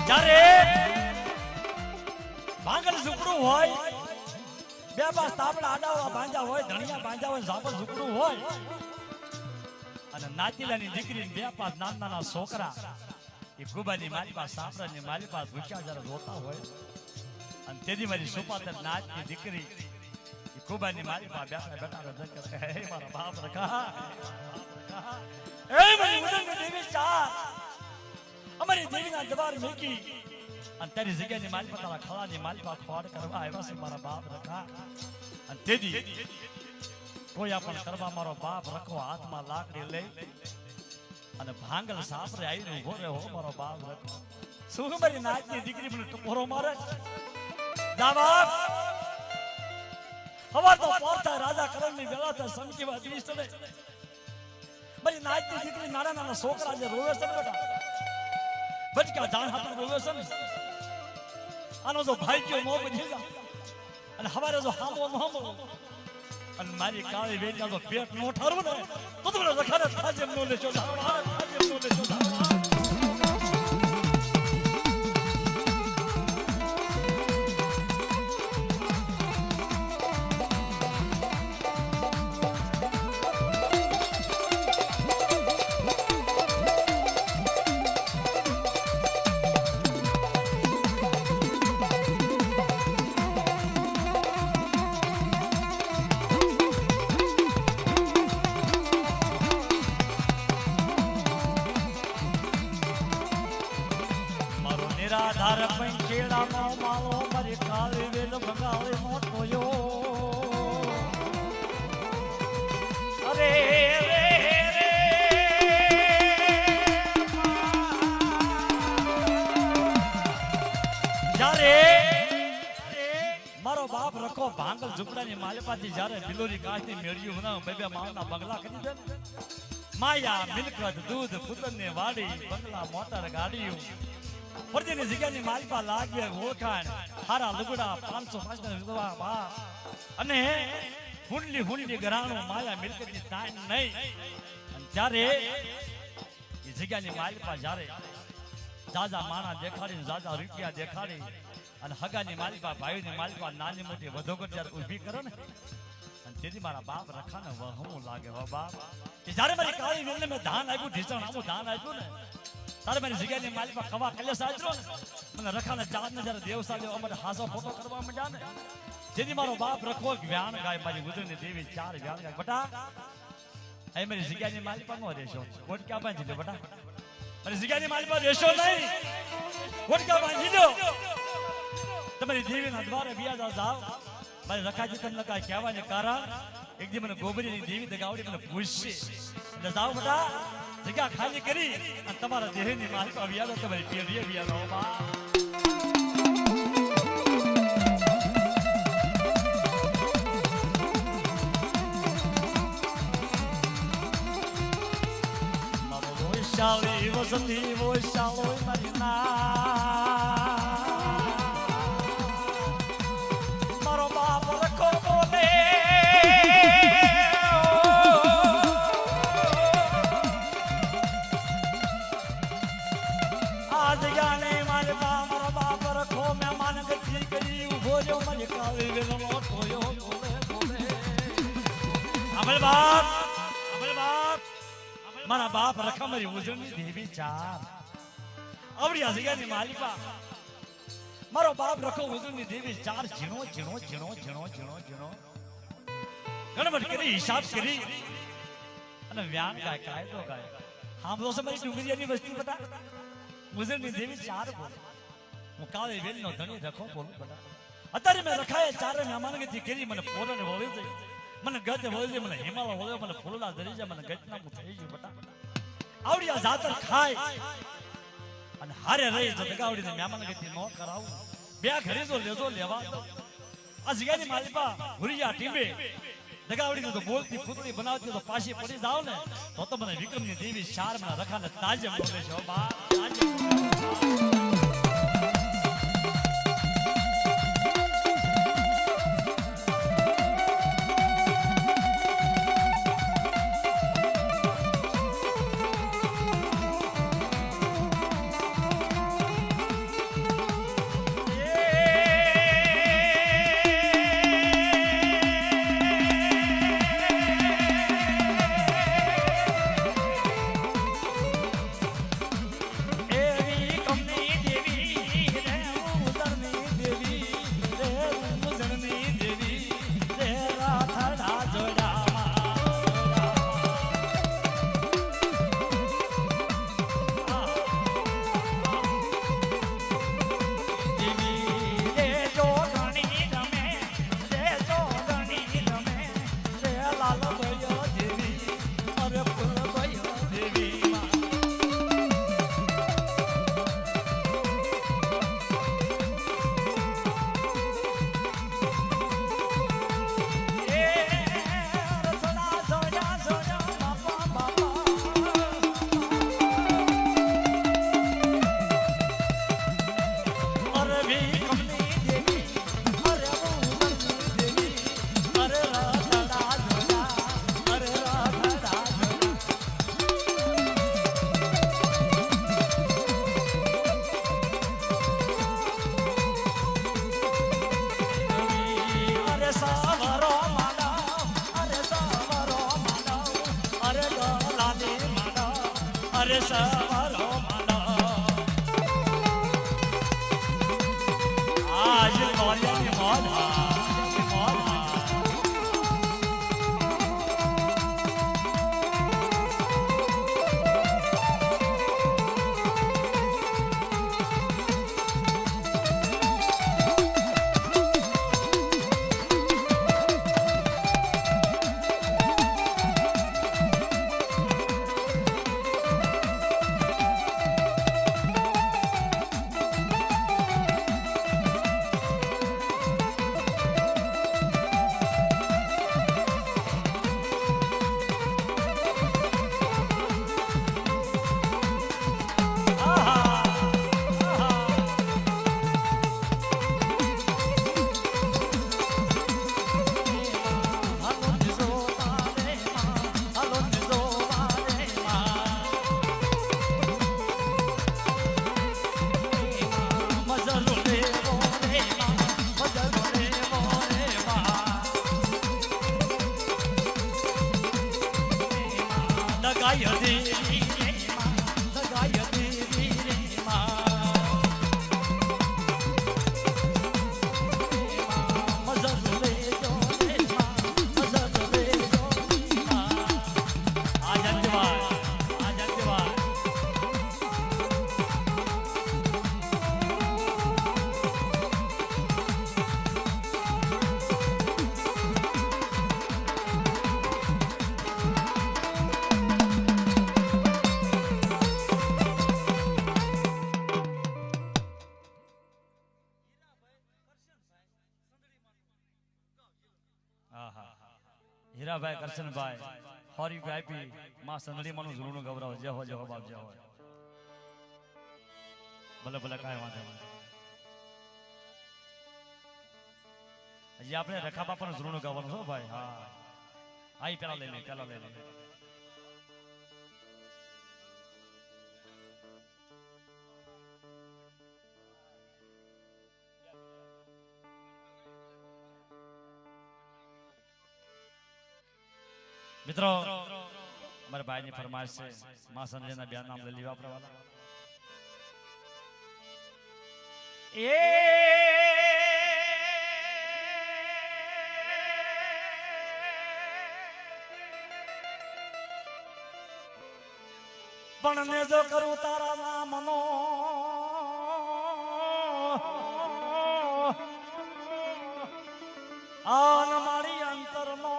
જ્યારે ભાંગલ ઝૂંપડું હોય બે પાસ તાપડા આડાવા બાંધ્યા હોય, ધણિયા બાંધ્યા હોય, ઝાપડ ઝૂકડું હોય અને નાતીલાની દીકરી બે પાસ નાના છોકરા એ કુબાની મારી પાસે સાપરાની મારી પાસે ભૂખ્યા જરા રોતા હોય અને તેથી મારી સુપાતર નાચની દીકરી એ કુબાની મારી પાસે બેઠા બેઠા હે મારા બાપ રખા એ મારી ઉદંગ દેવી ચાર અમારી દેવીના દરબાર મૂકી અને તારી જગ્યાની મારી પાસે તારા ખળાની મારી પાસે ખોડ કરવા આવ્યા છે મારા બાપ રખા અને તેથી કોઈ પણ કરવા મારો બાપ રખો હાથમાં લાકડી લઈ અને ભાંગલ સાપરે આવીને ઉભો રહે હો મારો બાપ રખો શું મારી નાચની દીકરી મને ટકોરો મારે જા બાપ હવાર તો પોતા રાજા કરણની વેળા તો સંકીવા દિવસ ચડે મારી નાચની દીકરી નાના નાના છોકરા જે રોવે છે બેટા બચકા જાણ હાથ રોવે છે ને આનો જો ભાઈ ગયો મોં બની જા અને હવારે જો હાલો ન મળો અને મારી કાળી વેચા તો પેટ નો ઠરવું ને તો તમને રખાને થાજે નો લેજો થાજે નો લેજો નિરાધાર પંચેડા નો માળો મારી કાળી વેલ ભગાવે મોટો યો અરે જ્યારે મારો બાપ રખો ભાંગલ ઝુપડાની માલિપાથી જ્યારે બિલોરી કાચની મેળ્યું બનાવ બે માળના બંગલા કરી દે માયા મિલકત દૂધ પુતન ને વાડી બંગલા મોટર ગાડીઓ ફરજીની જગ્યાની માલિપા લાગે ઓળખાણ હારા લુગડા 505 અને હુંડલી હુંડલી ગરાણું માયા મિલકતની તાણ નહીં અને જ્યારે એ જગ્યાની માલિપા જ્યારે જાજા માણા દેખાડીને જાજા રૂપિયા દેખાડી અને હગાની માલિપા ભાઈની માલિપા નાની મોટી વધોગટ જ્યારે ઊભી કરે ને અને તેથી મારા બાપ રખાને વહમું લાગે હો બાપ કે જ્યારે મારી કાળી વેલને મેં ધાન આપ્યું ઢીસણ આવું ધાન આપ્યું ને તારે મારી જગ્યાની માલિપા કવા કલેશ આજરો મને રખાને ચાંદને જ્યારે દેવસાલ્યો અમારે હાસો ફોટો કરવા માંડ્યા ને જેથી મારો બાપ રખો વ્યાણ ગાય મારી ઉદરની દેવી 4 વ્યાણ ગાય બટા આ મારી જગ્યાની માલિપા નો રહેશો કોટકા બાંધી દો બટા મારી જગ્યાની માલિપા રહેશો નહીં કોટકા બાંધી દો તમારી દેવીના દ્વારે બિયાજા જાવ મારી રખાજી તમને કાંઈ કહેવાને કારણ એક દી મને ગોબરીની દેવી દગાવડી મને પૂછશે એટલે જાવ બટા જગ્યા ખાલી કરી અને તમારા દેહની માલિકા વ્યાલો તમારી પેઢીએ વ્યાલો મારો વૈશાલી વસતી વૈશાલો મારી મારો બાપ રખો બોલે મારા બાપ રખા મારી ઉજળની દેવી 4 આવડી આ જગ્યાની માલિકા મારો બાપ રખો ઉજળની દેવી 4 ઝીણો ઝીણો ઝીણો ઝીણો ઝીણો ઝીણો ગણમત કરી હિસાબ કરી અને વ્યાન ગાય કાયદો ગાય સાંભળો છો મારી ડુંગરિયાની વસ્તી બતા ઉજળની દેવી 4 બોલ હું કાળી વેલનો ધણી રખો બોલું બતા અત્યારે મેં રખાય 4 મહેમાનગતિ કરી મને પોરને વળી જાય મને ગત વળી મને હિમાલય વળ્યો મને ફૂલલા ધરી જાય મને ગતનામું થઈ ગયું બટા આવડી આ જાતર ખાય અને હારે રહી તો દગાવડીને મહેમાનગતિ ન કરાવું બે ઘરે તો લેજો લેવા આ જગ્યાની માલિપા હુરિયા ટીમે દગાવડીને તો બોલતી પુતળી બનાવતી તો પાછી પડી જાવ ને તો મને વિક્રમની દેવી 4 મને રખાને તાજે બોલે છે બા તાજે સવારો માનો આજ મોરિયાની મોઢા હીરાભાઈ કરશનભાઈ હોરી વાઈપી માં સંદડી માનું ઝૂણું ગૌરવ જય હો બાપ જય હો ભલે ભલે કાંઈ વાંધો નહીં હજી આપણે રખા બાપાનું ઝૂણું ગાવાનું છો ભાઈ હા આઈ પેલા લઈ લે મિત્રો મારા ભાઈની ફરમાઈશ છે માં સંજયના બે નામ લઈ લેવા આપણે વાલા પણ ને જો કરું તારા નામનો આન મારી અંતરનો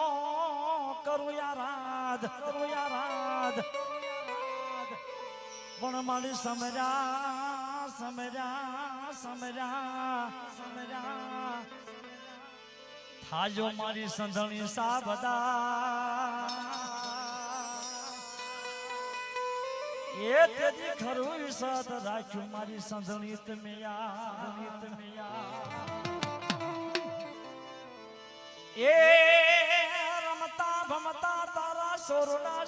કરું યારાદ પણ મારી સમજા થાજો મારી સંધણી સાબદા એ તેજી ખરું સાથ રાખ્યું મારી સંધણી તમે એ રમતા ભમતા તારા સોરડા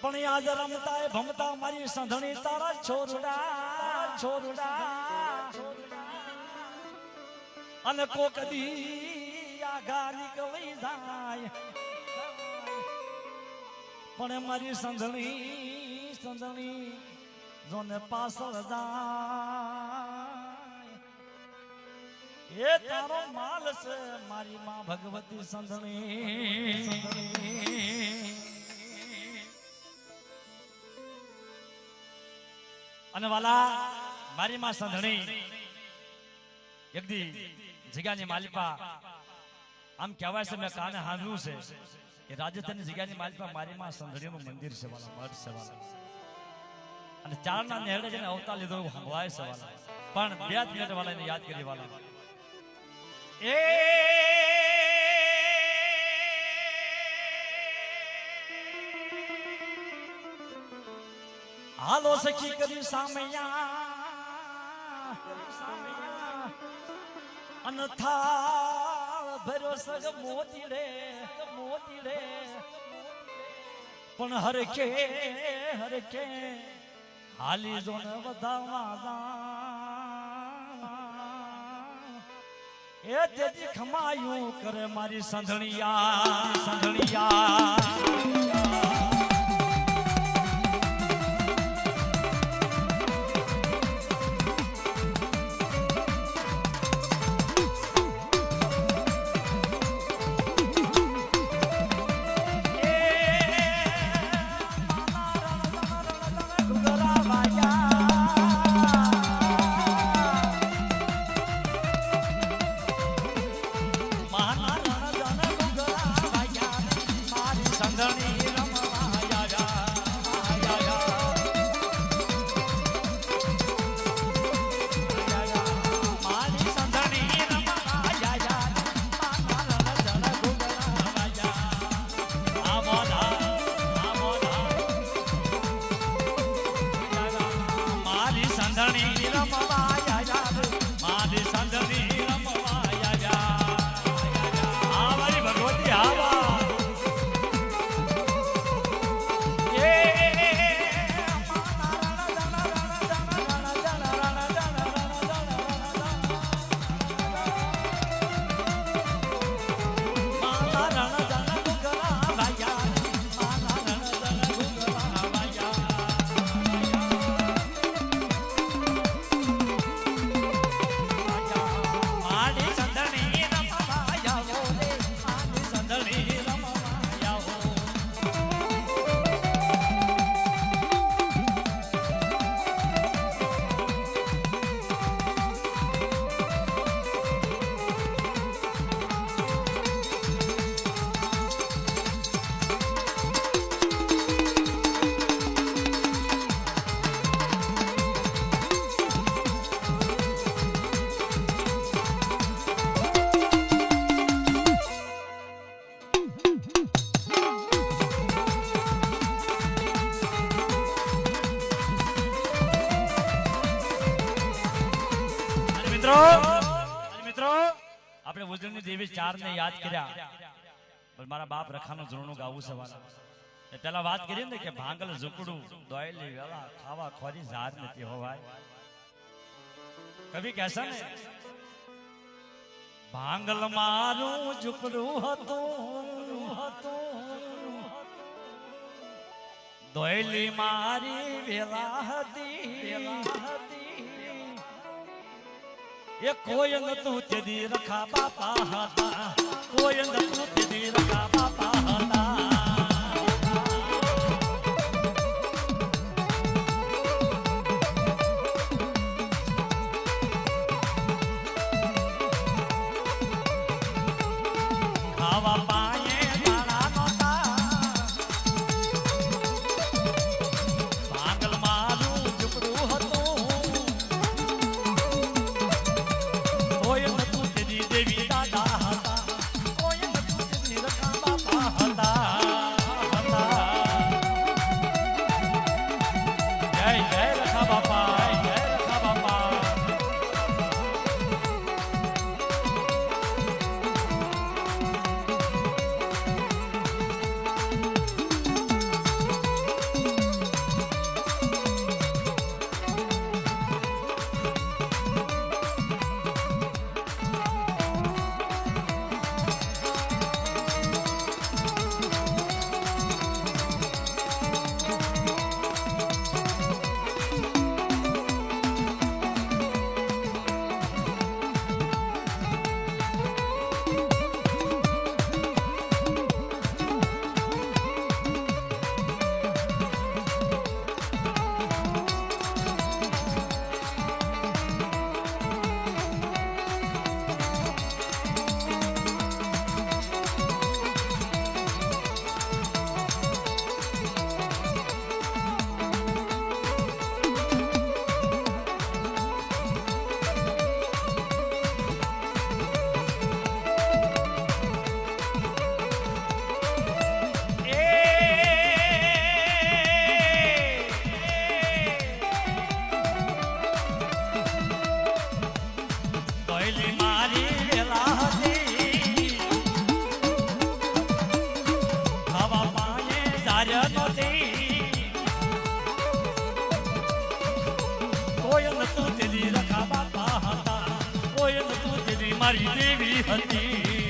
પણ આજ રમતા એ ભમતા મારી સંધણી તારા છોરડા અને કોકદી આગા નીકળી જાય પણ મારી સંધણી જોને પાછળ જાય એ તારો માલ છે મારી માં ભગવતી સંધણી અને વાલા મારી માં સંધણી એકદી જગ્યાની માલિપા આમ કહેવાય છે મેં કાને સાંભળ્યું છે કે રાજસ્થાનની જગ્યાની માલિપા મારી માં સંધણીનું મંદિર છે વાલા મઠ છે વાલા અને ચારના નેહડે જેને અવતાર લીધો સંભળાય છે વાલા પણ 2 મિનિટ વાલા એને યાદ કરી વાલા એ હાલો સખી કરી સામૈયા અનથાળ ભર્યો સગ મોતી રે પણ હરકે હાલી જોને વધાવા એ તેજી ખમાયું કરે મારી સંધણિયા મિત્રો આપણે ઉજળની દેવી 4 ને યાદ કર્યા પણ મારા બાપ રખાનું ઝૂણું ગાવું સવાલ પેલા વાત કરી ને કે ભાંગલ ઝુકડું દોયલી વેલા ખાવા ખોરી જાત નથી હોવાય કવિ કહેશે ને ભાંગલ મારું ઝુકડું હતું દોયલી મારી વેલા હતી એ કોઈ નતું તેદી રખા બાપા હતા કોઈ નતું તેદી રખા બાપા હતા ખાવા પાયે દાણા નહોતા ભાંગલ મારું ઝૂકડું હતું કોઈ નતું તેદી દેવી દાદા હતા કોઈ નતું તેદી રખા બાપા હતા જય જય રખા બાપા જય રખા બાપા કોઈ નતું તેદી રખા બાપા હતા કોઈ નતું તેદી મારી દેવી હતી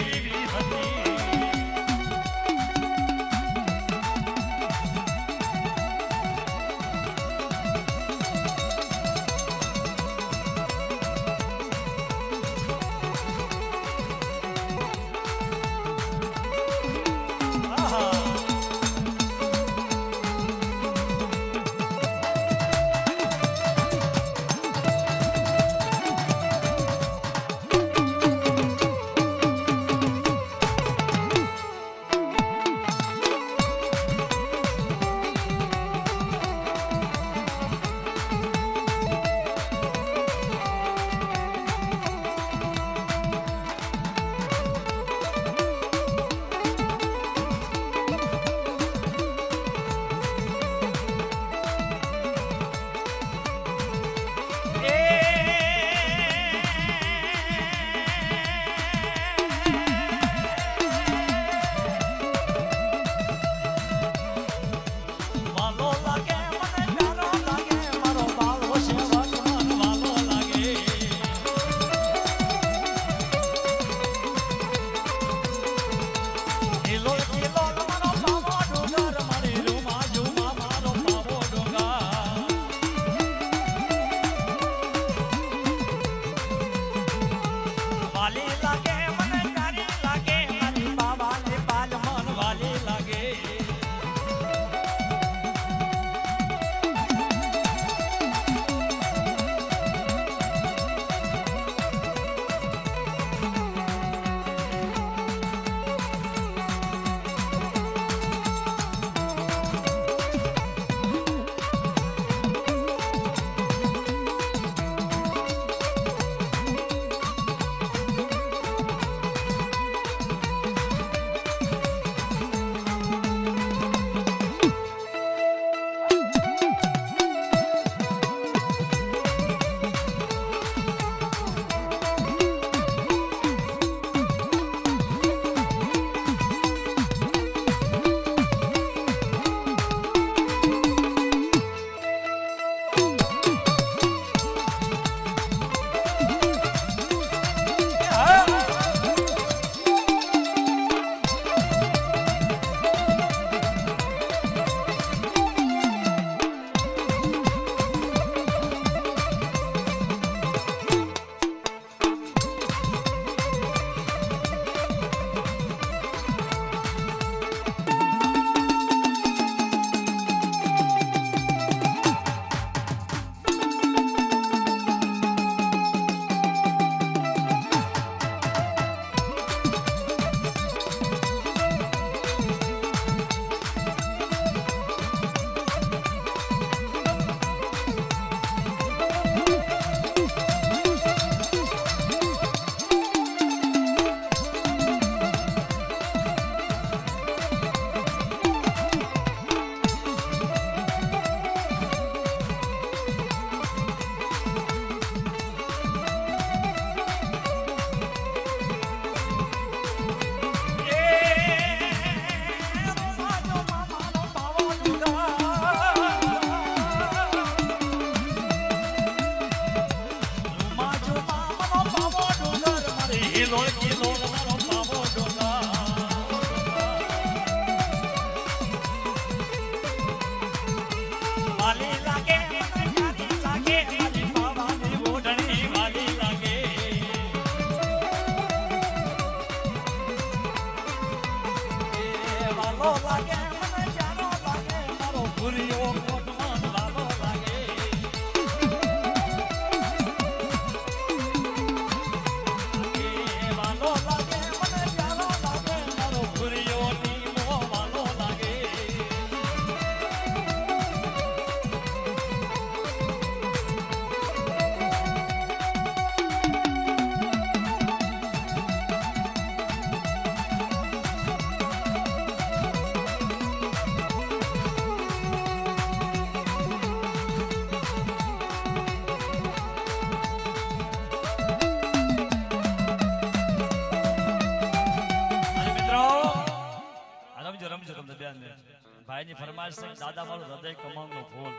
ભાઈની ફરમાઈશ છે દાદા મારું હૃદય કમળનું ફૂલ.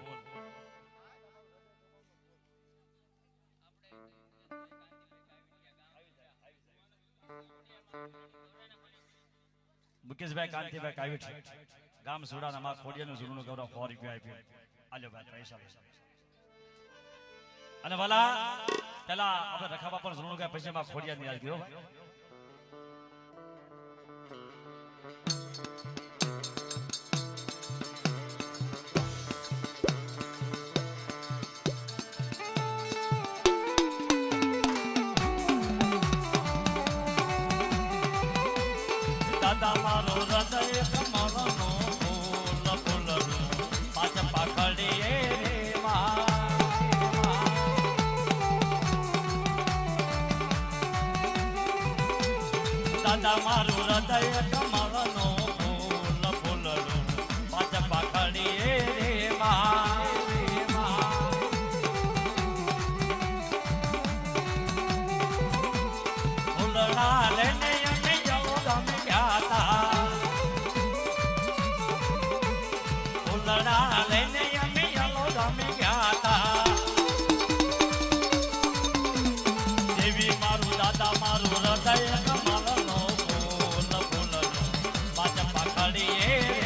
મુકેશભાઈ કાંતિભાઈ કાવી છે ગામ સુડાના માં ખોડિયાનું ઝૂલનું ગૌરવ 100 રૂપિયા આપ્યો આલ્યો ભાઈ પૈસા અને વાલા પેલા આપણે રખાબા પણ ઝૂલનું કે પૈસા માં ખોડિયા ની આલ દો દાદા મારો હૃદય કમળનો ફૂલ ફૂલડું પાછ પાખડીએ રે દાદા મારું હૃદય કમળનો ફૂલ ફૂલડું પાછ પાખડીએ રે ફૂલડા લઈને દેવી મારું દાદા મારું હૃદય કમળનો ફૂલ ફૂલડું પાછ પાખડીએ રે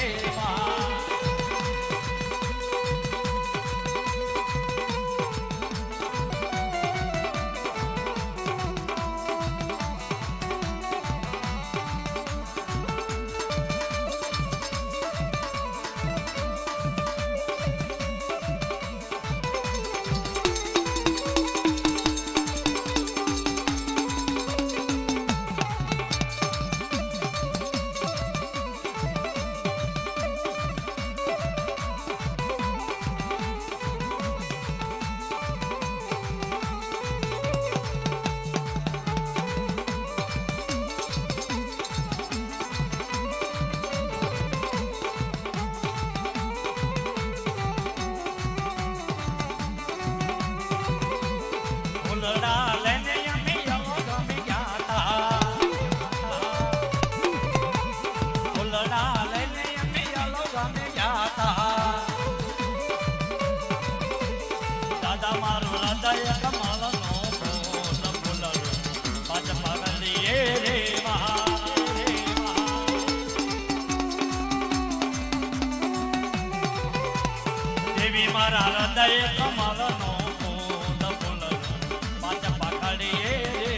દાદા મારું હૃદય કમળનો ફૂલ ફૂલડું પાછ પાખડીએ રે દેવી મારા હૃદય કમળનો ફૂલ ફૂલડું પાછ પાખડીએ રે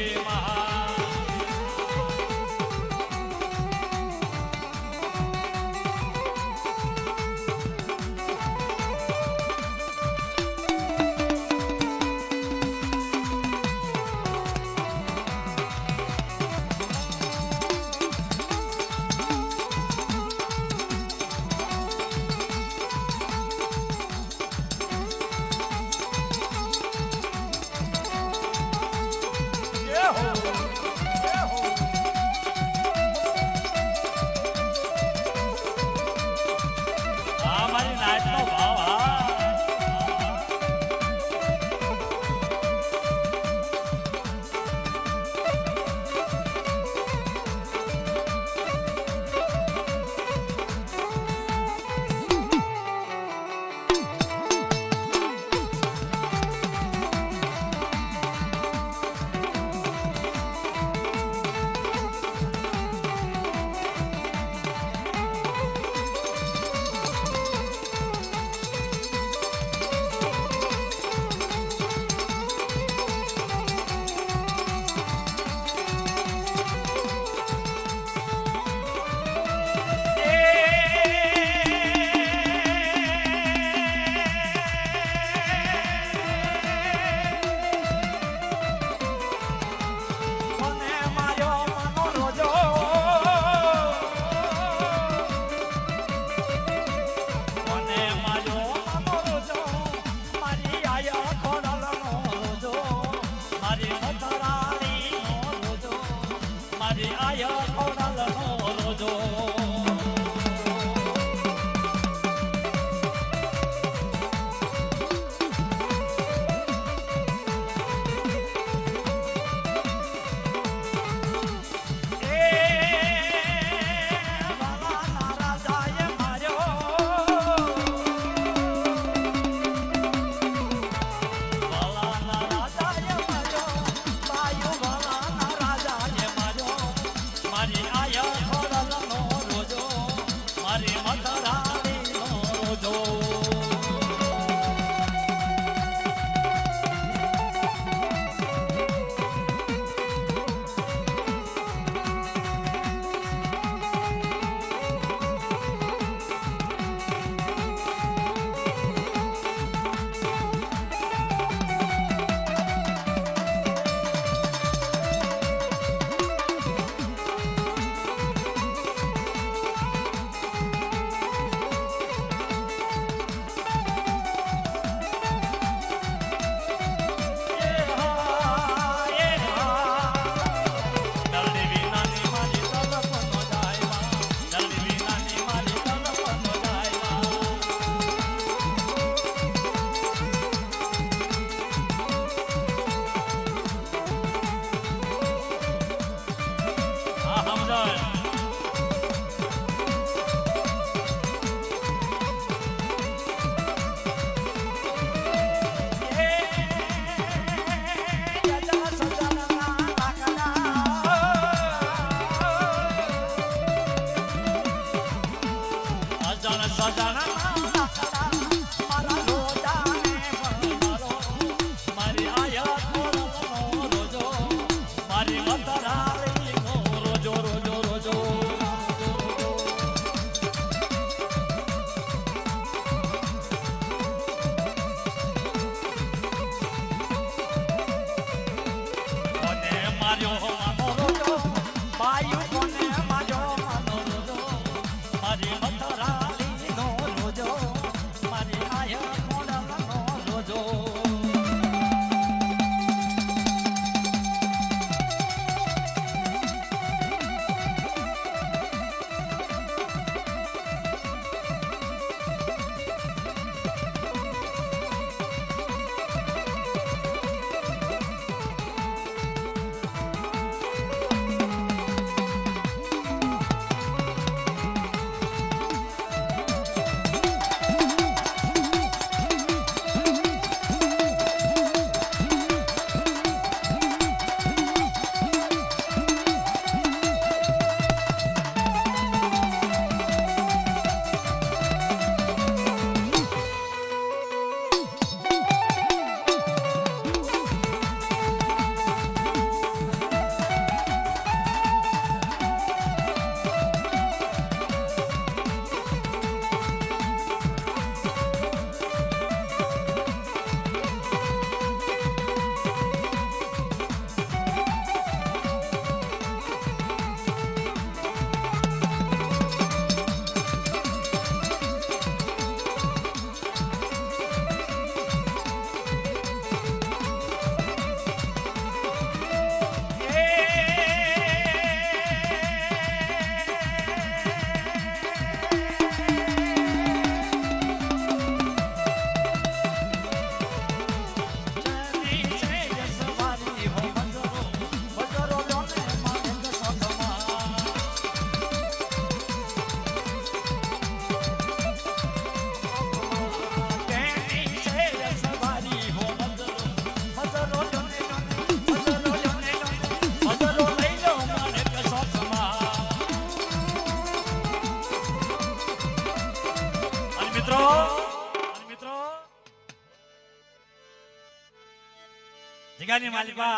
જગ્યાની માલિકા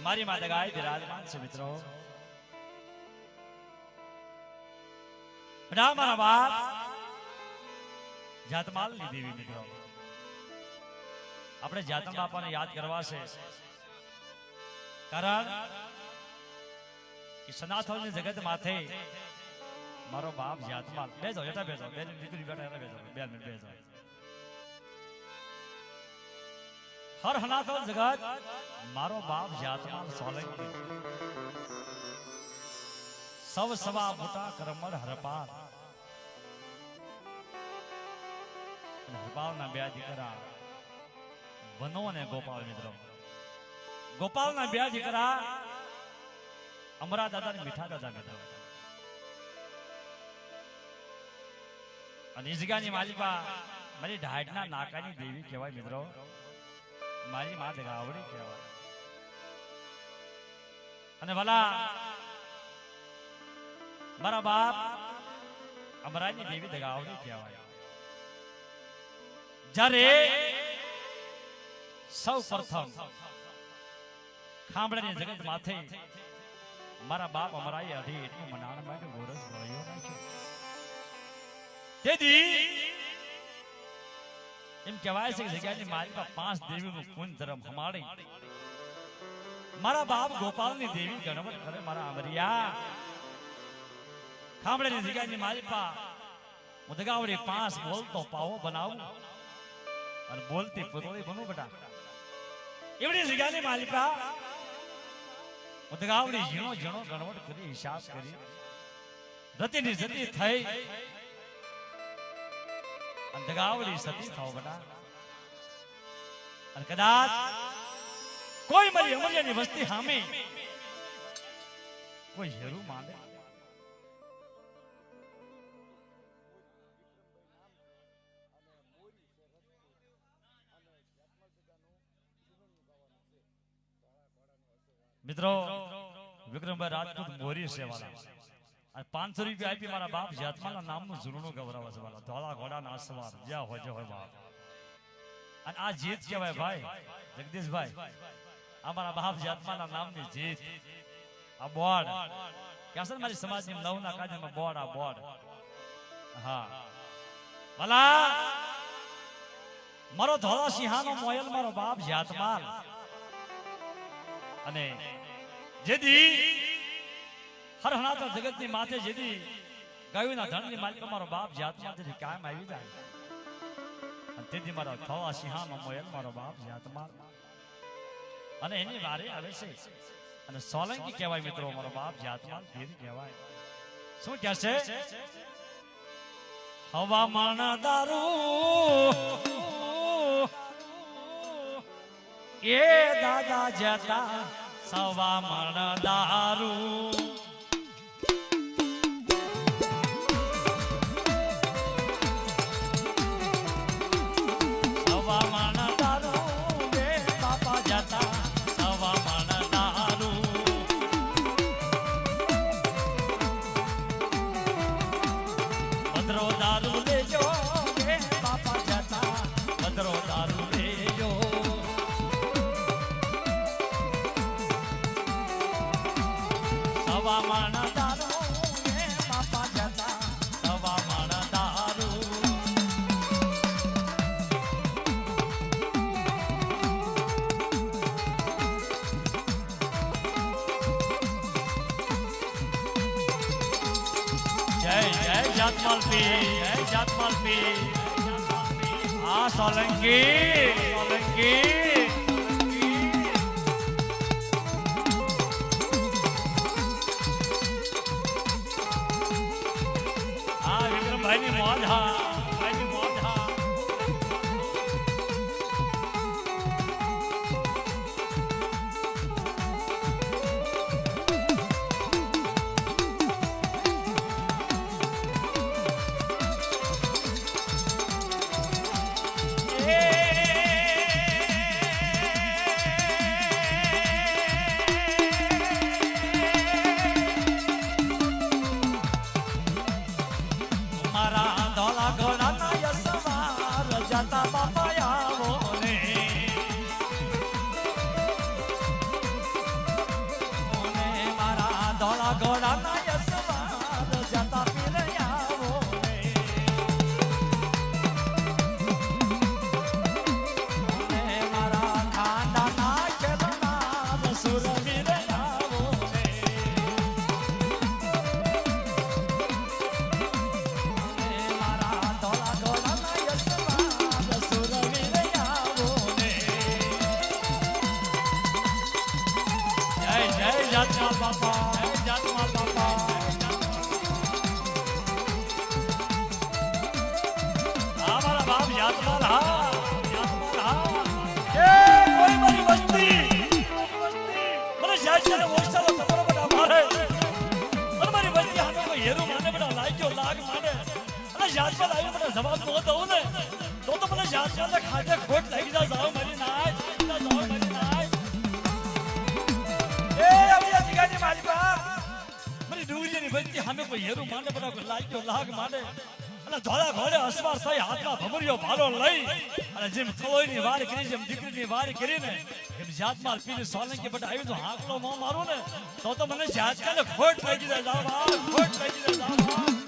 મારી માતા ગાય બિરાજમાન છે મિત્રો. મારા બાપ જાતમાલની દેવી મિત્રો. આપણે જાતમ બાપાને યાદ કરવા છે, કારણ કે સનાતનની જગત માથે મારો બાપ જાતમાલ. બેસો એટા બેસો, બેન દીકરી બેઠા એટા બેસો, 2 મિનિટ બેસો. હર સનાતન જગત મારો બાપ જાતમાલ સોલંકી, સવ સવા મોટા કરમળ હરપાલ. હરપાલના 2 દીકરા વનો અને ગોપાલ મિત્રો. ગોપાલના 2 દીકરા અમરા દાદા ને મીઠા દાદા મિત્રો. અને ઈજગાની માલિકા મારી ઢાઢના નાકાની દેવી કહેવાય મિત્રો. મારી માં ગાવડી કહેવાય. અને ભલા મારા બાપ અમરાની દેવી દગાવડી કહેવાય. જ્યારે સૌ પ્રથમ ખાંભળાની જગત માથે મારા બાપ અમરાએ અઢી એટલું મનાણ માટે ગોરસ ભળ્યો નાખ્યો. તેથી એમ કહેવાય છે કે જગ્યાની માલિકા 5 દેવીનું પૂન ધર્મ હમાડી મારા બાપ ગોપાલની દેવી ગણવટ કરે. મારા અમરિયા ખાંભળાની જગ્યાની માલિકા હું દગાવડી 5 બોલતો પાવો બનાવું અને બોલતી પુતળી બનું બેટા. એવડી જગ્યાની માલિકા હું દગાવડી ઝીણો ઝીણો ગણવટ કરી, હિસાબ કરી, રતિની જતી થઈ અને દગાવડી સતી થાવ બેટા. અને કદાચ કોઈ મારી અમરિયાની વસ્તી સામે કોઈ હેરું માંડે મિત્રો વિક્રમભાઈ રાજપૂત મોરી છે વાળા 500 રૂપિયા આપી મારા બાપ જાતમાના નામનું ઝૂલણું ગવરાવે છે વાળા ધોળા ઘોડાના અસવાર જ્યાં હોય હોય બાપ અને આ જીત કહેવાય ભાઈ જગદીશભાઈ અમારા બાપ જાતમાના નામની જીત આ બોર્ડ ક્યાં છે મારી સમાજની નવના કાર્યમાં બોર્ડ આ બોર્ડ હા ભલા મારો ધોળા સિંહાનો મોયલ મારો બાપ જાતમાલ અને જેદી હર હણાતા જગતની માથે જેદી ગાયોના ધણની માલિક મારો બાપ જાતમાંથી કાયમ આવી જાય અને તેથી મારો ધોળા સિંહાનો મોયલ મારો બાપ જાતમાલ અને એની વારે આવે છે અને સોલંકી કહેવાય મિત્રો મારો બાપ જાતમાલ ધીર કહેવાય શું કહે છે હવામાન દારૂ એ દાદા જતા સવામણ દારૂ સવામણ દારૂ એ બાપા જતા સવામણ દારૂ ભદ્રો દારૂ લેજો એ બાપા જતા ભદ્રો દારૂ લેજો સવામણ દારૂ એ બાપા જતા સવામણ દારૂ જય જય જાતમાલ પી જય જાતમાલ પી આ સોલંકી ભાઈની મોજ હા ભાઈની મોજ હા ઘોડાના યસવાર જતા પીરયાવો ને મારા ખાંડાના ખેલના સુરવીર આવો ને મારા ધોળા ઘોડાના યસવાર સુરવીર આવો ને જય જય જાતમાલ બાપા જાતમાલ બાપા અમારા બાપ જાતમાલ હા જાતમાલ હા એ કોઈ મારી વસ્તી મને જાતને ઓછાલો તમારો બડા મારે અને મારી વસ્તી હામે કોઈ હેરો માને બડા લાગ્યો લાગ માને અને જાતમાલ આવ્યો મને જવાબ ન દઉં ને તો મને જાતમાલને ખાતે ખોટ લાગી જાય જાવ મારી નાય જાવ મારી નાય એ અબિયા જીગાની માલિકા ડુંગરીની વચ્ચે સામે કોઈ હેરું માંડે બધા લાગ્યો લાગ માંડે અને ધોળા ઘોડે અસવાર થઈ હાથમાં ભમરિયો ભાલો લઈ અને જેમ કલોઈની વાર કરી જેમ દીકરીની વાર કરીને એમ જાતમાલ પીને સોલંકી બધા આવ્યું તો હાકલો મારું ને તો મને જાત કાલે ખોટ લાગી જાય જાવ ખોટ લાગી જાય જાવ